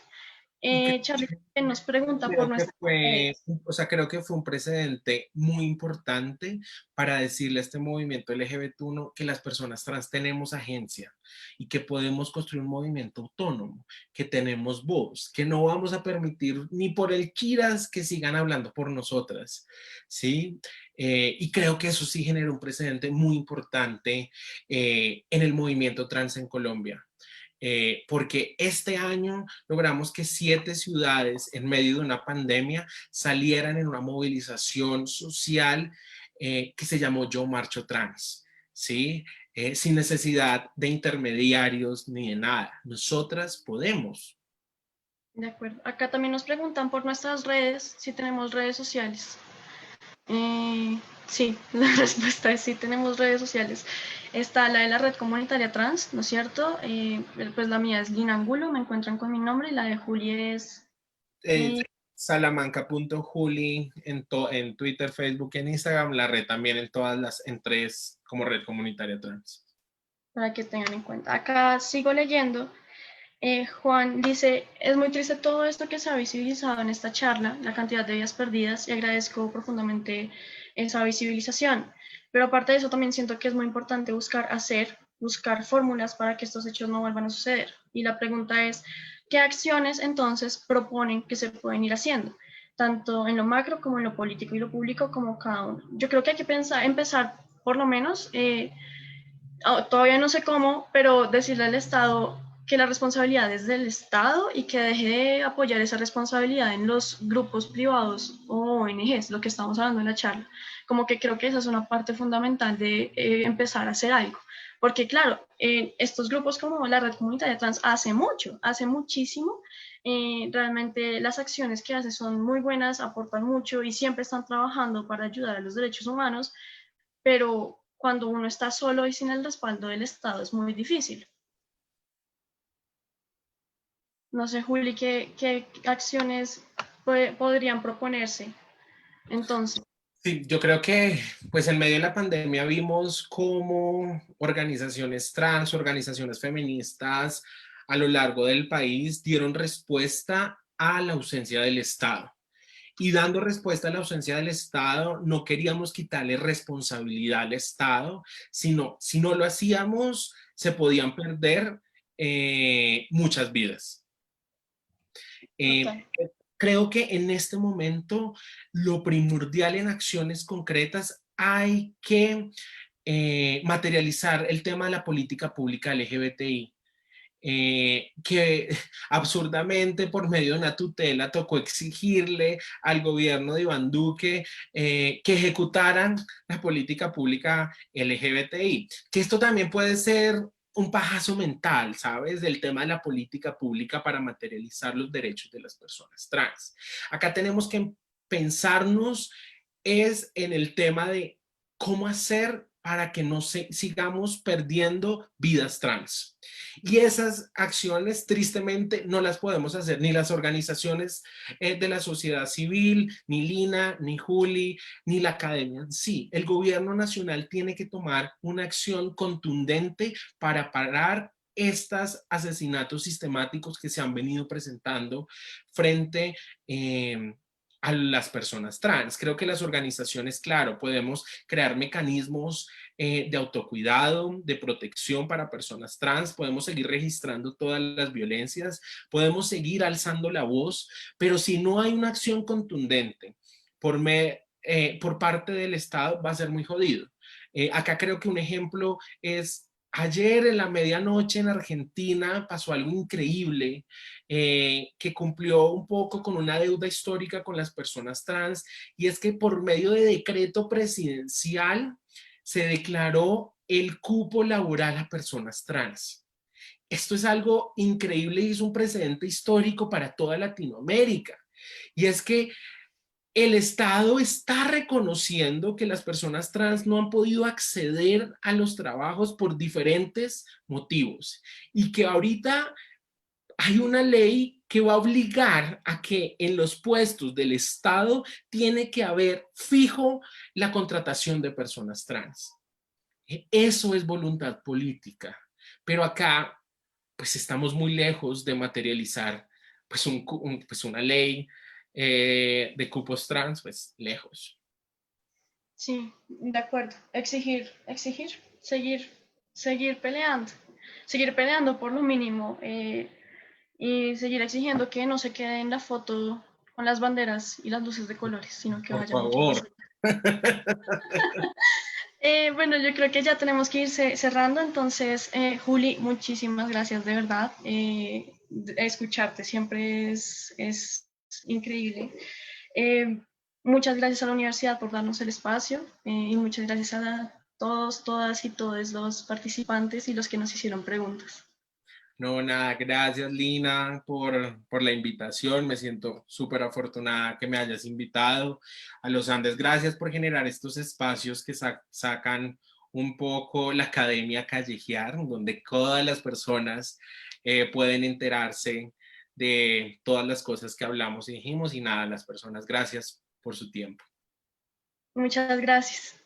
Y Charlie nos pregunta por creo que nuestras fue, redes. o sea, creo que fue un precedente muy importante para decirle a este movimiento LGBT1 que las personas trans tenemos agencia y que podemos construir un movimiento autónomo, que tenemos voz, que no vamos a permitir ni por el Kiras que sigan hablando por nosotras, ¿sí? Y creo que eso sí genera un precedente muy importante en el movimiento trans en Colombia. Porque este año logramos que 7 ciudades en medio de una pandemia salieran en una movilización social que se llamó Yo Marcho Trans, ¿sí? Sin necesidad de intermediarios ni de nada. Nosotras podemos. De acuerdo. Acá también nos preguntan por nuestras redes, si tenemos redes sociales. Sí, la respuesta es sí, tenemos redes sociales. Está la de la red comunitaria trans, ¿no es cierto? Pues la mía es Lina Angulo, me encuentran con mi nombre, y la de Juli es, Eh, Salamanca.juli en Twitter, Facebook y en Instagram, la red también en todas las, en 3 como red comunitaria trans. para que tengan en cuenta. Acá sigo leyendo. Juan dice, es muy triste todo esto que se ha visibilizado en esta charla, la cantidad de vidas perdidas, y agradezco profundamente esa visibilización. Pero aparte de eso, también siento que es muy importante buscar fórmulas para que estos hechos no vuelvan a suceder. Y la pregunta es, ¿qué acciones entonces proponen que se pueden ir haciendo? Tanto en lo macro como en lo político y lo público como cada uno. Yo creo que hay que empezar por lo menos todavía no sé cómo, pero decirle al Estado que la responsabilidad es del Estado y que deje de apoyar esa responsabilidad en los grupos privados o ONGs, lo que estamos hablando en la charla. Como que creo que esa es una parte fundamental de empezar a hacer algo. Porque claro, estos grupos como la Red Comunitaria Trans hace muchísimo. Realmente las acciones que hace son muy buenas, aportan mucho y siempre están trabajando para ayudar a los derechos humanos, pero cuando uno está solo y sin el respaldo del Estado es muy difícil. No sé, Juli, qué acciones podrían proponerse entonces. Sí, yo creo que pues en medio de la pandemia vimos cómo organizaciones trans, organizaciones feministas a lo largo del país dieron respuesta a la ausencia del Estado. Y dando respuesta a la ausencia del Estado, no queríamos quitarle responsabilidad al Estado, sino si no lo hacíamos, se podían perder muchas vidas. Eh, Total. Creo que en este momento lo primordial en acciones concretas hay que materializar el tema de la política pública LGBTI. Que absurdamente por medio de una tutela tocó exigirle al gobierno de Iván Duque que ejecutaran la política pública LGBTI. Que esto también puede ser un pajazo mental, ¿sabes? Del tema de la política pública para materializar los derechos de las personas trans. Acá tenemos que pensarnos es en el tema de cómo hacer para que no sigamos perdiendo vidas trans. Y esas acciones, tristemente, no las podemos hacer ni las organizaciones de la sociedad civil, ni Lina, ni Juli, ni la academia en sí. El gobierno nacional tiene que tomar una acción contundente para parar estos asesinatos sistemáticos que se han venido presentando frente a las personas trans. Creo que las organizaciones, claro, podemos crear mecanismos de autocuidado, de protección para personas trans, podemos seguir registrando todas las violencias, podemos seguir alzando la voz, pero si no hay una acción contundente por parte del Estado, va a ser muy jodido. Acá creo que un ejemplo es ayer en la medianoche en Argentina pasó algo increíble que cumplió un poco con una deuda histórica con las personas trans, y es que por medio de decreto presidencial se declaró el cupo laboral a personas trans. Esto es algo increíble y es un precedente histórico para toda Latinoamérica. Y es que el Estado está reconociendo que las personas trans no han podido acceder a los trabajos por diferentes motivos y que ahorita hay una ley que va a obligar a que en los puestos del Estado tiene que haber fijo la contratación de personas trans. Eso es voluntad política, pero acá pues estamos muy lejos de materializar pues, pues una ley de cupos trans, pues lejos. Sí, de acuerdo. Exigir, seguir peleando por lo mínimo y seguir exigiendo que no se quede en la foto con las banderas y las luces de colores, sino que Por vaya mucho más favor. allá. Bueno, yo creo que ya tenemos que ir cerrando, entonces, Juli, muchísimas gracias de verdad. Escucharte siempre es increíble. Muchas gracias a la universidad por darnos el espacio y muchas gracias a todos, todas y todos los participantes y los que nos hicieron preguntas. No, nada, gracias Lina por la invitación, me siento súper afortunada que me hayas invitado. A los Andes, gracias por generar estos espacios que sacan un poco la academia callejear, donde todas las personas pueden enterarse de todas las cosas que hablamos y dijimos, y nada, las personas, gracias por su tiempo. Muchas gracias.